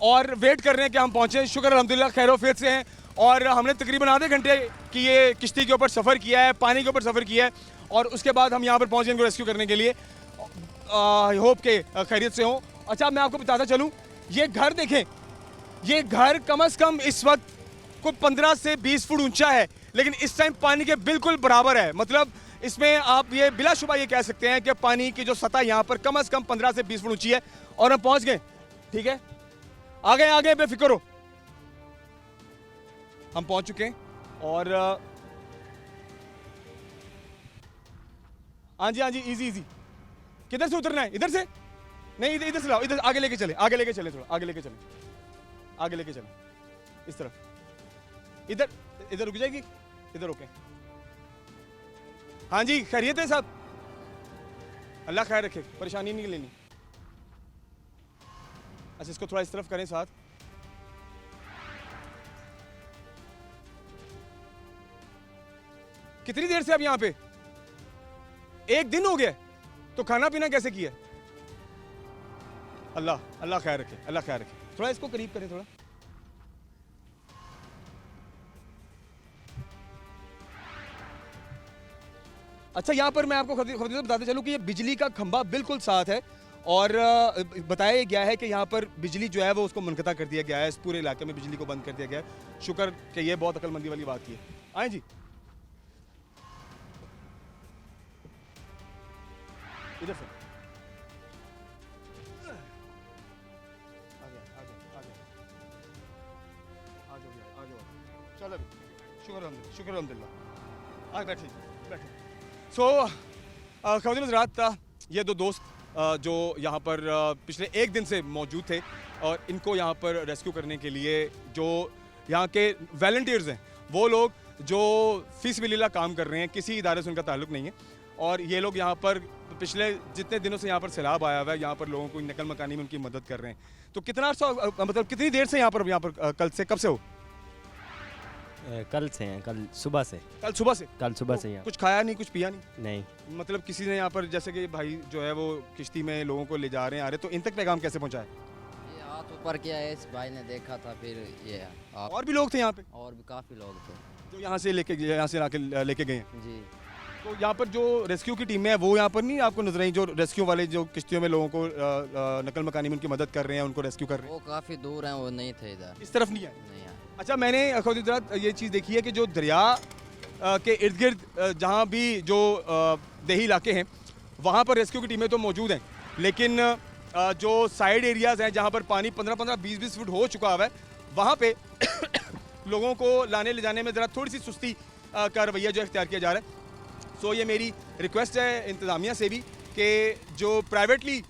और वेट कर रहे हैं कि हम पहुँचें। शुक्र अल्हम्दुलिल्लाह खैर-ओ-आफियत से हैं, और हमने तकरीबन आधे घंटे की ये किश्ती के ऊपर सफ़र किया है, पानी के ऊपर सफ़र किया है, और उसके बाद हम यहाँ पर पहुँचे इनको रेस्क्यू करने के लिए। आई होप के खैरियत से हों। अच्छा, मैं आपको बताता चलूँ, ये घर देखें, ये घर कम से कम इस वक्त कोई 15 से 20 फुट ऊंचा है, लेकिन इस टाइम पानी के बिल्कुल बराबर है। मतलब इसमें आप ये बिलाशुबा ये कह सकते हैं कि पानी की जो सतह यहाँ पर कम से कम 15 से 20 फुट ऊंची है, और हम पहुँच गए, ठीक है, आगे बेफिक्र हो, हम पहुँच चुके हैं। और हाँ जी, इजी। किधर से उतरना है? इधर से नहीं, इधर से लाओ, इधर आगे लेके चले, आगे लेके चले, थोड़ा आगे लेके चले, आगे लेके चले, इस तरफ, इधर इधर रुक जाएगी, इधर रुके। हाँ जी, खैरियत है साहब? अल्लाह खैर रखे, परेशानी नहीं लेनी। अच्छा, इसको थोड़ा इस तरफ करें साथ। कितनी देर से आप यहां पे? एक दिन हो गया, तो खाना पीना कैसे किया? अल्लाह अल्लाह खैर रखे, अल्लाह खैर रखे। थोड़ा इसको करीब करें थोड़ा। अच्छा, यहाँ पर मैं आपको खबरदार बताते चलूँ कि ये बिजली का खंभा बिल्कुल साथ है और बताया गया है कि यहाँ पर बिजली जो है वो उसको मुनक़ता कर दिया गया है, इस पूरे इलाके में बिजली को बंद कर दिया गया है। शुक्र कि ये बहुत अक्लमंदी वाली बात की है। आए जी, इधर से चलो, शुक्र अल्हम्दुलिल्लाह। आज बैठे बैठे। सो ख़वातीन हज़रात, ये दो दोस्त जो यहाँ पर पिछले एक दिन से मौजूद थे और इनको यहाँ पर रेस्क्यू करने के लिए जो यहाँ के वॉलंटियर्स हैं, वो लोग जो फ़ीसबिलिल्लाह काम कर रहे हैं, किसी इदारे से उनका ताल्लुक़ नहीं है और ये लोग यहाँ पर पिछले जितने दिनों से यहाँ पर सैलाब आया हुआ है, यहाँ पर लोगों को नकल मकानी में उनकी मदद कर रहे हैं। तो कितना अर्सा, मतलब कितनी देर से यहाँ पर कल से, कब से हो? कल से हैं, कल सुबह से। कल सुबह से? कल सुबह से यहाँ। कुछ खाया नहीं, कुछ पिया नहीं? नहीं। मतलब किसी ने यहाँ पर, जैसे कि भाई जो है वो किश्ती में लोगों को ले जा रहे हैं, आ रहे, तो इन तक पैगाम कैसे पहुँचा है? ये हाथ ऊपर किया है, इस भाई ने देखा था, फिर ये और भी लोग थे यहाँ पे? और भी काफ़ी लोग थे जो यहाँ से लेके लेके गए हैं? जी। तो यहाँ पर जो रेस्क्यू की टीमें हैं वो यहाँ पर नहीं आपको नजर आई, जो रेस्क्यू वाले जो किश्तियों में लोगों को नकल मकानी में उनकी मदद कर रहे हैं, उनको रेस्क्यू कर रहे हैं? वो काफ़ी दूर हैं, वो नहीं थे इधर, इस तरफ नहीं आए? नहीं आए। अच्छा, मैंने ख़ुद ये चीज़ देखी है कि जो दरिया के इर्द गिर्द जहाँ भी जो देही इलाके हैं वहाँ पर रेस्क्यू की टीमें तो मौजूद हैं, लेकिन जो साइड एरियाज़ हैं जहाँ पर पानी 15-15, 20-20 फुट हो चुका हुआ है, वहाँ पे लोगों को लाने ले जाने में ज़रा थोड़ी सी सुस्ती का रवैया जो इख्तियार किया जा रहा है। सो ये मेरी रिक्वेस्ट है इंतज़ामिया से भी कि जो प्राइवेटली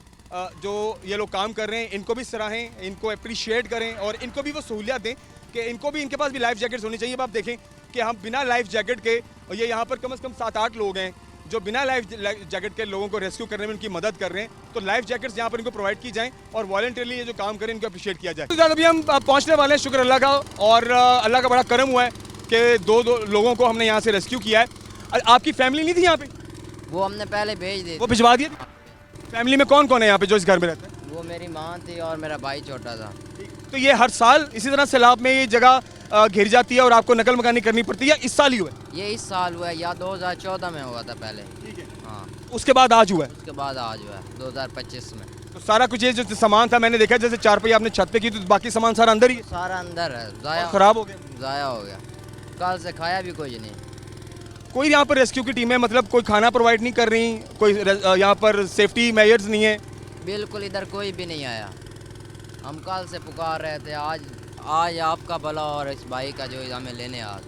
जो ये लोग काम कर रहे हैं इनको भी सराहें, इनको अप्रिशिएट करें और इनको भी वो सहूलियत दें कि इनको भी, इनके पास भी लाइफ जैकेट्स होनी चाहिए। अब आप देखें कि हम बिना लाइफ जैकेट के, और ये यहाँ पर कम से कम 7-8 लोग हैं जो बिना लाइफ जैकेट के लोगों को रेस्क्यू करने में उनकी मदद कर रहे हैं, तो लाइफ जैकेट्स यहाँ पर इनको प्रोवाइड की जाएँ और वॉलंटियरली ये जो काम करें इनको अप्रिशिएट किया जाए। तो ज़्यादा अभी हम पहुँचने वाले हैं, शुक्र अल्लाह का, और अल्लाह का बड़ा करम हुआ है कि दो लोगों को हमने यहाँ से रेस्क्यू किया है। आपकी फैमिली नहीं थी यहाँ पे? वो हमने पहले भेज दी, वो भिजवा दिए? फैमिली में कौन कौन है यहाँ पे जो इस घर में रहता है? वो मेरी माँ थी और मेरा भाई छोटा था। तो ये हर साल इसी तरह सैलाब में ये जगह घिर जाती है और आपको नकल मकानी करनी पड़ती है? इस साल ही हुआ है? ये इस साल हुआ है, या 2014 में हुआ था पहले। ठीक है। हाँ, उसके बाद आज हुआ है? उसके बाद आज हुआ है 2025 में। तो सारा कुछ ये जो सामान था, मैंने देखा जैसे चारपाई आपने छत पे की, तो बाकी सामान सारा अंदर ही है? सारा अंदर है, ज़ाया खराब हो गया? ज़ाया हो गया, कल से खाया भी कुछ नहीं। कोई यहाँ पर रेस्क्यू की टीमें, मतलब कोई खाना प्रोवाइड नहीं कर रही, कोई यहाँ पर सेफ्टी मेजर्स नहीं है? बिल्कुल, इधर कोई भी नहीं आया। हम कल से पुकार रहे थे, आज आपका भला और इस भाई का जो हमें लेने आज।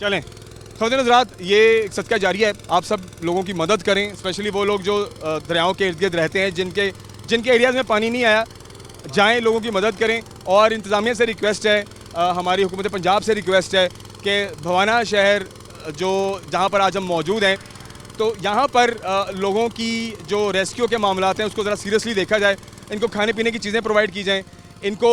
चलें ख़वातीन हज़रात, ये एक सदका जारिया है, आप सब लोगों की मदद करें, स्पेशली वो लोग जो दरियाओं के इर्द गिर्द रहते हैं, जिनके एरियाज़ में पानी नहीं आया, जाएँ, लोगों की मदद करें। और इंतज़ामिया से रिक्वेस्ट है, हमारी हुकूमत पंजाब से रिक्वेस्ट है कि भवाना शहर जो जहाँ पर आज हम मौजूद हैं, तो यहाँ पर लोगों की जो रेस्क्यू के मामलात हैं उसको ज़रा सीरियसली देखा जाए, इनको खाने पीने की चीज़ें प्रोवाइड की जाएँ, इनको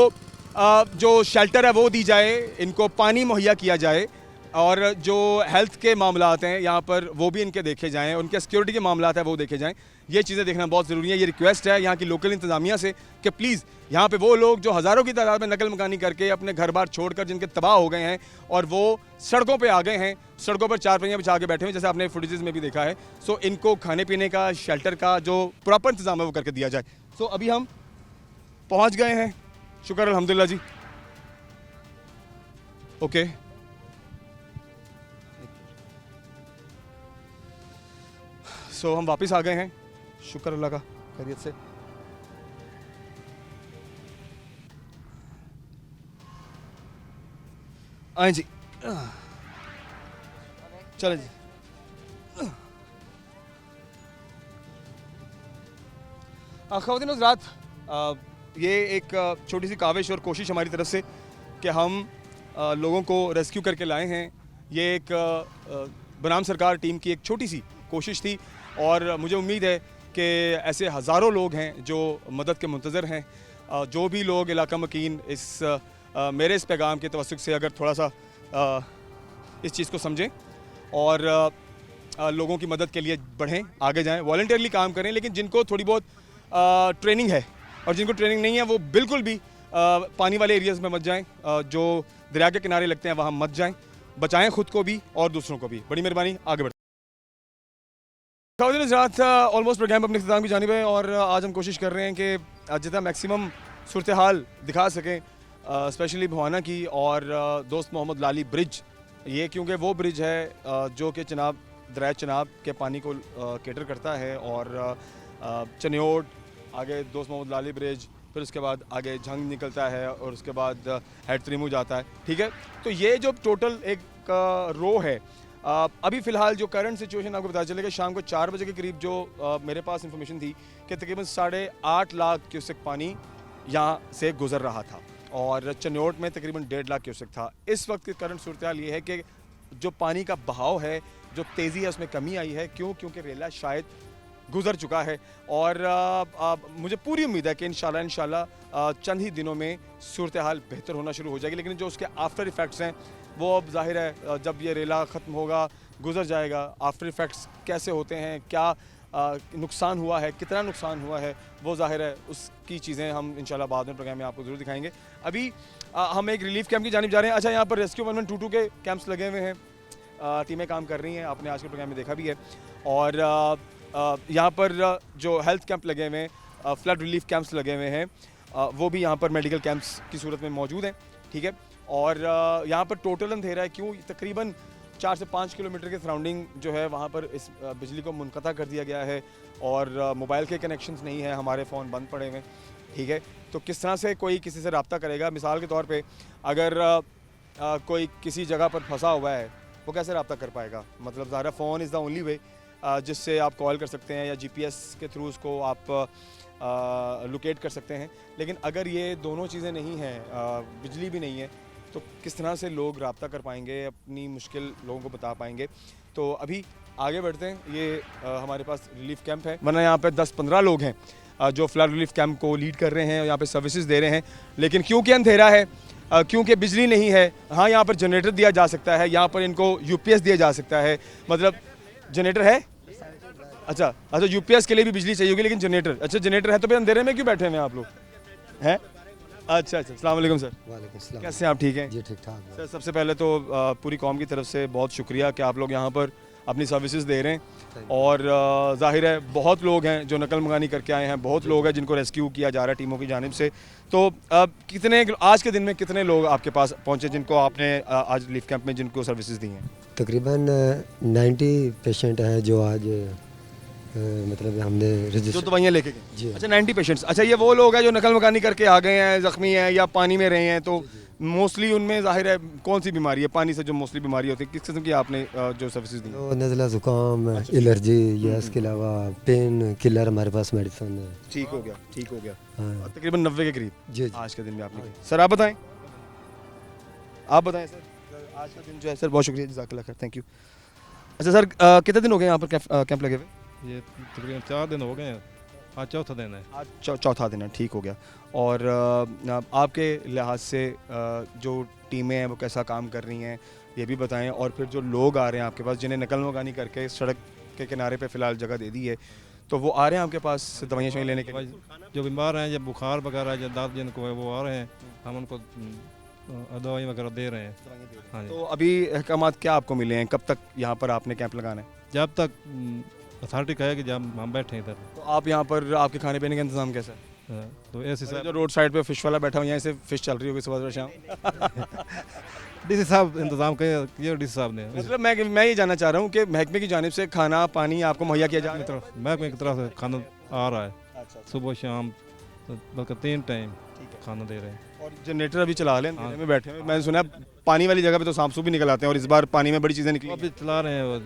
जो शेल्टर है वो दी जाए, इनको पानी मुहैया किया जाए, और जो हेल्थ के मामलात हैं यहाँ पर वो भी इनके देखे जाएँ, उनके सिक्योरिटी के मामलात हैं वो देखे जाएँ। ये चीज़ें देखना बहुत ज़रूरी है। ये रिक्वेस्ट है यहाँ की लोकल इंतज़ामिया से कि प्लीज़ यहाँ पे वो लोग जो हज़ारों की तादाद में नकल मकानी करके अपने घर बार छोड़कर जिनके तबाह हो गए हैं और वो सड़कों पे आ गए हैं, सड़कों पर चारपाइयाँ बिछा के बैठे हुए, जैसे आपने फुटेजेस में भी देखा है, सो इनको खाने पीने का, शेल्टर का जो प्रॉपर इंतज़ाम है वो करके दिया जाए। सो अभी हम पहुँच गए हैं, शुक्र अल्हम्दुलिल्लाह जी। ओके, सो हम वापस आ गए हैं, शुक्र अल्लाह का, खैरियत से। आए जी, चले जी। ख़वातीन हज़रात, ये एक छोटी सी काविश और कोशिश हमारी तरफ से कि हम लोगों को रेस्क्यू करके लाए हैं। ये एक बनाम सरकार टीम की एक छोटी सी कोशिश थी और मुझे उम्मीद है कि ऐसे हज़ारों लोग हैं जो मदद के मुंतज़र हैं। जो भी लोग इलाका मकीन इस मेरे इस पैगाम के तवस्सुक से अगर थोड़ा सा इस चीज़ को समझें और लोगों की मदद के लिए बढ़ें, आगे जाएं, वॉलंटियरली काम करें, लेकिन जिनको थोड़ी बहुत ट्रेनिंग है और जिनको ट्रेनिंग नहीं है वो बिल्कुल भी पानी वाले एरियाज़ में मत जाएं, जो दरिया के किनारे लगते हैं वहाँ मत जाएं, बचाएं खुद को भी और दूसरों को भी। बड़ी मेहरबानी, आगे बढ़ें। ऑलमोस्ट प्रोग्राम अपने इख्तिताम की जानिब है और आज हम कोशिश कर रहे हैं कि जितना मैक्सिमम सूरत हाल दिखा सकें, स्पेशली भवाना की और दोस्त मोहम्मद लाली ब्रिज। ये क्योंकि वो ब्रिज है जो कि चनाब दरिया चनाब के पानी को केटर करता है और चनियोट, आगे दोस्त मोहम्मद लाली ब्रिज, फिर उसके बाद आगे झंग निकलता है और उसके बाद हेड त्रिमू जाता है। ठीक है, तो ये जो टोटल एक रो है, अभी फ़िलहाल जो करंट सिचुएशन आपको पता चलेगा, शाम को 4 बजे के करीब जो मेरे पास इंफॉर्मेशन थी कि तकरीबन 8.5 लाख क्यूसेक पानी यहाँ से गुजर रहा था और चनियोट में तकरीबन 1.5 लाख क्यूसेक था। इस वक्त की करंट सूरत हाल ये है कि जो पानी का बहाव है, जो तेज़ी है, उसमें कमी आई है। क्यों? क्योंकि रेला शायद गुजर चुका है और मुझे पूरी उम्मीद है कि इंशाल्लाह चंद ही दिनों में सूरत हाल बेहतर होना शुरू हो जाएगी। लेकिन जो उसके आफ्टर इफ़ेक्ट्स हैं वो अब ज़ाहिर है जब ये रेला ख़त्म होगा, गुजर जाएगा, आफ्टर इफ़ेक्ट्स कैसे होते हैं, क्या नुकसान हुआ है, कितना नुकसान हुआ है, वो ज़ाहिर है उसकी चीज़ें हम इंशाल्लाह बाद में प्रोग्राम में आपको ज़रूर दिखाएंगे। अभी हम एक रिलीफ कैंप की जानिब जा रहे हैं। अच्छा, यहाँ पर रेस्क्यू 1122 के कैंप्स लगे हुए हैं, टीमें काम कर रही हैं, आपने आज के प्रोग्राम में देखा भी है। और यहाँ पर जो हेल्थ कैंप लगे हुए हैं, फ्लड रिलीफ कैंप्स लगे हुए हैं, वो भी यहाँ पर मेडिकल कैंप्स की सूरत में मौजूद हैं। ठीक है, और यहाँ पर टोटल अंधेरा है। क्यों? तकरीबन 4 से 5 किलोमीटर के सराउंडिंग जो है वहाँ पर इस बिजली को मुनक़ता कर दिया गया है और मोबाइल के कनेक्शंस नहीं है, हमारे फ़ोन बंद पड़े हुए हैं। ठीक है, तो किस तरह से कोई किसी से रब्ता करेगा? मिसाल के तौर पे अगर कोई किसी जगह पर फंसा हुआ है, वो कैसे रब्ता कर पाएगा? मतलब ज़ाहिर phone is the only way जिससे आप कॉल कर सकते हैं या GPS के थ्रू उसको आप लोकेट कर सकते हैं। लेकिन अगर ये दोनों चीज़ें नहीं हैं, बिजली भी नहीं है, तो किस तरह से लोग रब्ता कर पाएंगे, अपनी मुश्किल लोगों को बता पाएंगे? तो अभी आगे बढ़ते हैं। ये हमारे पास रिलीफ कैंप है, वरना यहाँ पे 10-15 लोग हैं जो फ्लड रिलीफ कैंप को लीड कर रहे हैं और यहाँ पे सर्विसेज दे रहे हैं। लेकिन क्योंकि अंधेरा है, क्योंकि बिजली नहीं है, हाँ यहाँ पर जनरेटर दिया जा सकता है, यहाँ पर इनको UPS दिया जा सकता है। मतलब जनरेटर है, अच्छा UPS के लिए भी बिजली चाहिए होगी, लेकिन जनरेटर, अच्छा जनरेटर है तो फिर अंधेरे में क्यों बैठे हुए हैं आप लोग हैं? अच्छा, अस्सलाम वालेकुम सर। वालेकुम सलाम। कैसे हैं आप? ठीक हैं जी, ठीक ठाक। सर, सबसे पहले तो पूरी कौम की तरफ से बहुत शुक्रिया कि आप लोग यहाँ पर अपनी सर्विसेज दे रहे हैं और ज़ाहिर है बहुत लोग हैं जो नकल मंगानी करके आए हैं, बहुत लोग हैं जिनको रेस्क्यू किया जा रहा है टीमों की जानिब से। तो कितने आज के दिन में कितने लोग आपके पास पहुँचे जिनको आपने आज रिलीफ कैंप में जिनको सर्विसेज दी हैं? तकरीबन 90 पेशेंट हैं जो आज मतलब हमने जो रजिस्टर दवाइयाँ लेके गए? जी। अच्छा, 90 पेशेंट्स। अच्छा, ये वो लोग हैं जो नकल मकानी करके आ गए हैं, ज़ख्मी हैं या पानी में रहे हैं, तो मोस्टली उनमें ज़ाहिर है कौन सी बीमारी है? पानी से जो मोस्टली बीमारी होती है, किस किस्म की आपने जो सर्विसेज दी? तो नज़ला ज़ुकाम, एलर्जी या इसके अलावा पेन किलर हमारे पास मेडिसिन है। ठीक हो गया, ठीक हो गया। हाँ तकरीबन 90 के करीब जी। आज के दिन में आपने। सर आप बताएं, आप बताएं सर, आज का दिन जो है सर, बहुत शुक्रिया, जज़ाकल्लाह खैर, थैंक यू। अच्छा सर, कितने दिन हो गए यहाँ पर कैंप लगे हुए? ये तकरीबन 4 दिन हो गए हैं, आज चौथा दिन है। आज चौथा दिन है, ठीक हो गया। और आपके लिहाज से जो टीमें हैं वो कैसा काम कर रही हैं ये भी बताएं, और फिर जो लोग आ रहे हैं आपके पास जिन्हें नकल मकानी करके सड़क के किनारे पे फ़िलहाल जगह दे दी है, तो वो आ रहे हैं आपके पास दवाइयाँ शवाइयाँ लेने के लिए? जो बीमार हैं या बुखार वगैरह या दर्द जिनको है वो आ रहे हैं, हम उनको दवाई वगैरह दे रहे हैं। हाँ जी। तो अभी अहकामात क्या आपको मिले हैं? कब तक यहाँ पर आपने कैंप लगाना है? जब तक अथॉरिटी कहे कि जब हम बैठे हैं इधर। तो आप यहाँ पर आपके खाने पीने का इंतजाम कैसा है? तो ऐसे जो रोड साइड पे फिश वाला बैठा हूँ, यहाँ से फिश चल रही होगी सुबह शाम। DC साहब इंतजाम किए DC साहब ने। मतलब मैं ये जानना चाह रहा हूँ कि महकमे की जानिब से खाना पानी आपको मुहैया किया जा रहा है? महकमे की तरफ से खाना आ रहा है, सुबह शाम, बल्कि 3 टाइम खाना दे रहे हैं। और जनरेटर अभी चला लें, अंधेरे में बैठे हैं। मैंने सुना पानी वाली जगह पे तो सांप भी निकल आते हैं और इस बार पानी में बड़ी चीज़ें निकली। अभी चला रहे हैं वो।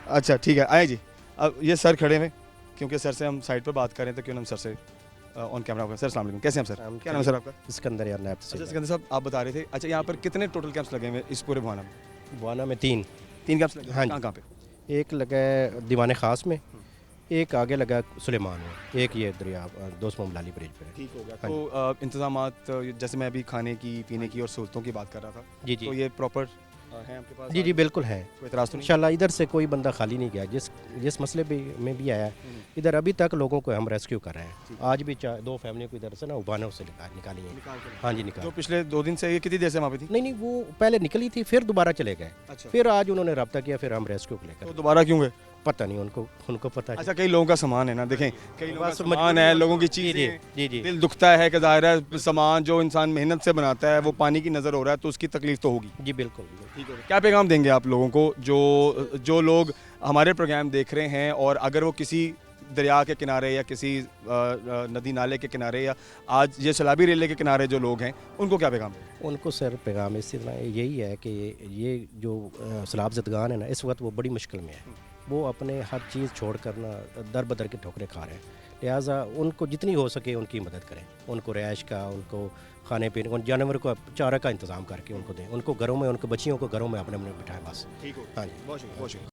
अच्छा ठीक है, आए जी। अब ये सर खड़े हैं, क्योंकि सर से हम साइड पर बात कर रहे हैं तो क्यों ना हम सर से ऑन कैमरा होगा। सर अस्सलाम वालेकुम, कैसे हैं आप सर? क्या नाम है सर आपका? सिकंदर यार नैब अच्छा सिकंदर साहब, आप बता रहे थे, अच्छा यहाँ पर कितने टोटल कैंप्स लगे हुए हैं इस पूरे बुहाना में? बुआना में 3 कैंप्स लगे हैं। हाँ जी। कहाँ पे? एक लगा है दीवान ख़ास में, एक आगे लगा सुलेमान में, एक ये दरिया दोस्त मोहम्मद अली ब्रिज पे। ठीक हो गया। हाँ तो इंतजामात जैसे मैं अभी खाने की पीने की और सहूलतों की बात कर रहा था, जी तो जी ये प्रॉपर है आपके पास? जी जी बिल्कुल है। कोई इतराज़ तो नहीं? इंशाल्लाह इधर से कोई बंदा खाली नहीं गया। जिस मसले में भी आया इधर अभी तक लोगों को हम रेस्क्यू कर रहे हैं। आज भी 2 फैमिली को इधर से ना उबाने से निकाली है। हाँ जी निकाल। जो पिछले 2 दिन से ये कितनी देर से वहाँ पे थी? नहीं वो पहले निकली थी, फिर दोबारा चले गए। अच्छा, फिर आज उन्होंने रब्ता किया, फिर हम रेस्क्यू को तो लेकर। दोबारा क्यों गए? पता नहीं उनको पता है। अच्छा, कई लोगों का सामान है ना, देखें कई लोगों का बस सामान मजबूरी है, है, लोगों की जी चीज़ें जी हैं। जी जी दिल दुखता है कि ज़ाहिर है सामान जो इंसान मेहनत से बनाता है वो पानी की नज़र हो रहा है तो उसकी तकलीफ तो होगी। जी बिल्कुल। ठीक है, क्या पैगाम देंगे आप लोगों को जो लोग हमारे प्रोग्राम देख रहे हैं और अगर वो किसी दरिया के किनारे या किसी नदी नाले के किनारे या आज ये सैलाबी रेले के किनारे जो लोग हैं उनको क्या पैगाम दें? उनको सर पैगाम इस तरह यही है कि ये जो सैलाब ज़दगान है ना, इस वक्त वो बड़ी मुश्किल में है। वो अपने हर चीज़ छोड़ कर ना दर बदर के ठोकरें खा रहे हैं। लिहाजा उनको जितनी हो सके उनकी मदद करें, उनको रिहाइश का, उनको खाने पीने, उन जानवर को चारा का इंतज़ाम करके उनको दें, उनको घरों में, उनके बच्चियों को घरों में अपने अपने बिठाएं बस। ठीक हो, हाँ जी बहुत शुक्रिया, बहुत शुक्रिया।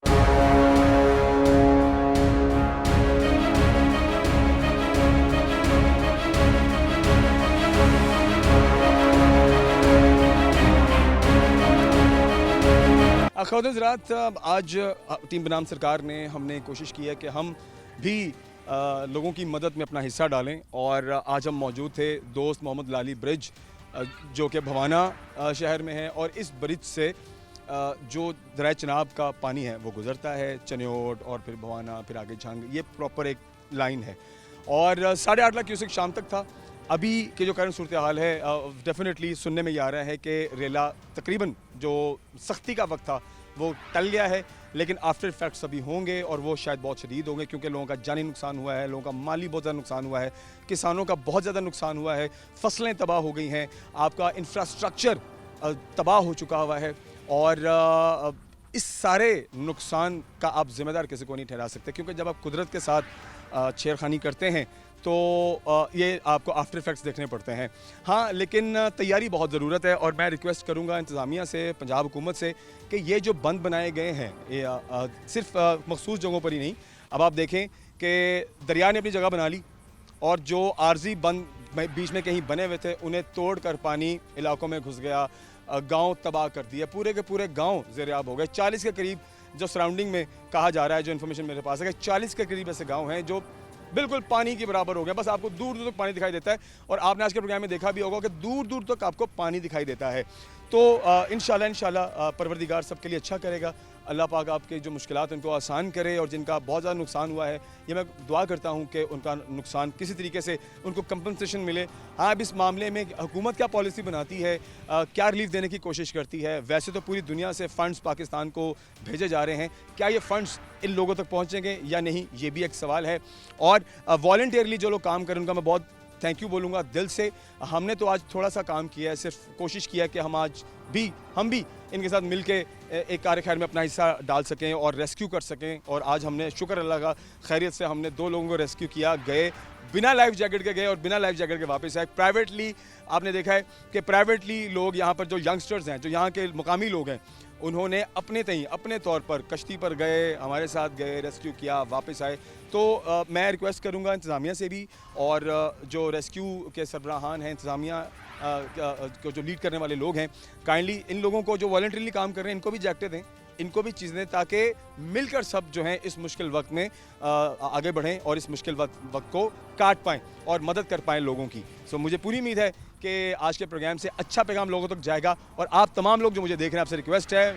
ख़वातीन हज़रात, आज टीम बनाम सरकार ने हमने कोशिश की है कि हम भी लोगों की मदद में अपना हिस्सा डालें और आज हम मौजूद थे दोस्त मोहम्मद अली ब्रिज जो कि भवाना शहर में है और इस ब्रिज से जो दरिया चनाब का पानी है वो गुज़रता है, चनियोट और फिर भवाना, फिर आगे झांग, ये प्रॉपर एक लाइन है और 8.5 लाख क्यूसेक शाम तक था। अभी के जो करंट सूरत हाल है डेफिनेटली सुनने में ये आ रहा है कि रेला तकरीबन जो सख्ती का वक्त था वो टल गया है, लेकिन आफ्टर इफेक्ट्स अभी होंगे और वो शायद बहुत शदीद होंगे क्योंकि लोगों का जानी नुकसान हुआ है, लोगों का माली बहुत ज़्यादा नुकसान हुआ है, किसानों का बहुत ज़्यादा नुकसान हुआ है, फसलें तबाह हो गई हैं, आपका इंफ्रास्ट्रक्चर तबाह हो चुका हुआ है और इस सारे नुकसान का आप ज़िम्मेदार किसी को नहीं ठहरा सकते क्योंकि जब आप कुदरत के साथ छेड़खानी करते हैं तो ये आपको आफ्टर इफेक्ट्स देखने पड़ते हैं। हाँ, लेकिन तैयारी बहुत ज़रूरत है और मैं रिक्वेस्ट करूँगा इंतज़ामिया से, पंजाब हुकूमत से कि ये जो बंद बनाए गए हैं ये सिर्फ मखसूस जगहों पर ही नहीं। अब आप देखें कि दरिया ने अपनी जगह बना ली और जो आर्जी बंद बीच में कहीं बने हुए थे उन्हें तोड़ कर पानी इलाकों में घुस गया, गांव तबाह कर दिया, पूरे के पूरे गांव ज़ेर-ए-आब हो गए। 40 के करीब जो सराउंडिंग में कहा जा रहा है, जो इन्फॉर्मेशन मेरे पास है कि 40 के करीब ऐसे गांव हैं जो बिल्कुल पानी के बराबर हो गया, बस आपको दूर दूर तक पानी दिखाई देता है और आपने आज के प्रोग्राम में देखा भी होगा कि दूर दूर तक आपको पानी दिखाई देता है। तो इंशाल्लाह परवरदिगार सबके लिए अच्छा करेगा, अल्लाह पाक आपके जो मुश्किलात उनको आसान करे और जिनका बहुत ज़्यादा नुकसान हुआ है ये मैं दुआ करता हूँ कि उनका नुकसान किसी तरीके से उनको कंपनसेशन मिले। हाँ, अब इस मामले में हुकूमत क्या पॉलिसी बनाती है, क्या रिलीफ देने की कोशिश करती है। वैसे तो पूरी दुनिया से फ़ंड्स पाकिस्तान को भेजे जा रहे हैं, क्या ये फ़ंड्स इन लोगों तक पहुँचेंगे या नहीं, ये भी एक सवाल है। और वॉलंटियरली जो लोग काम करें उनका मैं बहुत थैंक यू बोलूँगा दिल से। हमने तो आज थोड़ा सा काम किया है, सिर्फ कोशिश किया है कि हम भी इनके साथ मिल के एक कार्य खैर में अपना हिस्सा डाल सकें और रेस्क्यू कर सकें। और आज हमने शुक्र अल्लाह का खैरियत से हमने 2 लोगों को रेस्क्यू किया, गए बिना लाइफ जैकेट के गए और बिना लाइफ जैकेट के वापस आए। प्राइवेटली आपने देखा है कि प्राइवेटली लोग यहाँ पर जो यंगस्टर्स हैं, जो यहाँ के मुकामी लोग हैं, उन्होंने अपने तौर पर कश्ती पर गए, हमारे साथ गए, रेस्क्यू किया, वापस आए। तो मैं रिक्वेस्ट करूँगा इंतज़ामिया से भी और जो रेस्क्यू के सरबराहान हैं, इंतज़ामिया को जो लीड करने वाले लोग हैं, काइंडली इन लोगों को जो वॉलंटरीली काम कर रहे हैं इनको भी जैकेटें दें, इनको भी चीज़ें दें ताकि मिलकर सब जो हैं इस मुश्किल वक्त में आगे बढ़ें और इस मुश्किल वक्त को काट पाएँ और मदद कर पाएँ लोगों की। सो मुझे पूरी उम्मीद है कि आज के प्रोग्राम से अच्छा पैगाम लोगों तक जाएगा। और आप तमाम लोग जो मुझे देख रहे हैं, आपसे रिक्वेस्ट है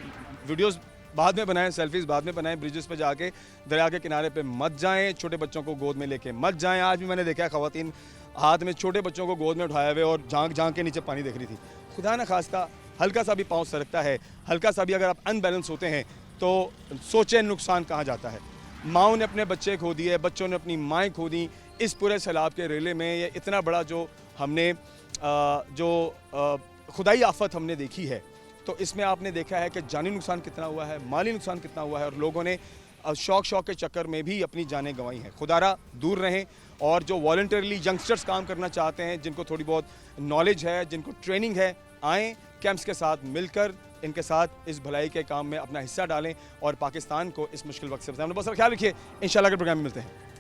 वीडियोज़ बाद में बनाएं, सेल्फीज़ बाद में बनाएं, ब्रिजेस पे जाके दरिया के किनारे पे मत जाएं, छोटे बच्चों को गोद में लेके मत जाएं। आज भी मैंने देखा है ख़वातीन हाथ में छोटे बच्चों को गोद में उठाए हुए और झांक के नीचे पानी देख रही थी। खुदा न खास्ता हल्का सा भी पाँव सरकता है, हल्का सा भी अगर आप अनबैलेंस होते हैं तो सोचें नुकसान कहाँ जाता है। माओ ने अपने बच्चे खो दिए, बच्चों ने अपनी माएँ खो दी इस पूरे सैलाब के रेले में। ये इतना बड़ा जो हमने खुदाई आफत हमने देखी है, तो इसमें आपने देखा है कि जानी नुकसान कितना हुआ है, माली नुकसान कितना हुआ है और लोगों ने शौक के चक्कर में भी अपनी जानें गंवाई हैं। खुदारा दूर रहें और जो वॉलंटरली यंगस्टर्स काम करना चाहते हैं, जिनको थोड़ी बहुत नॉलेज है, जिनको ट्रेनिंग है, आएँ कैंप्स के साथ मिलकर इनके साथ इस भलाई के काम में अपना हिस्सा डालें और पाकिस्तान को इस मुश्किल वक्त से बचाएं। बहुत सारा ख्याल रखिए, इंशाल्लाह के प्रोग्राम में मिलते हैं।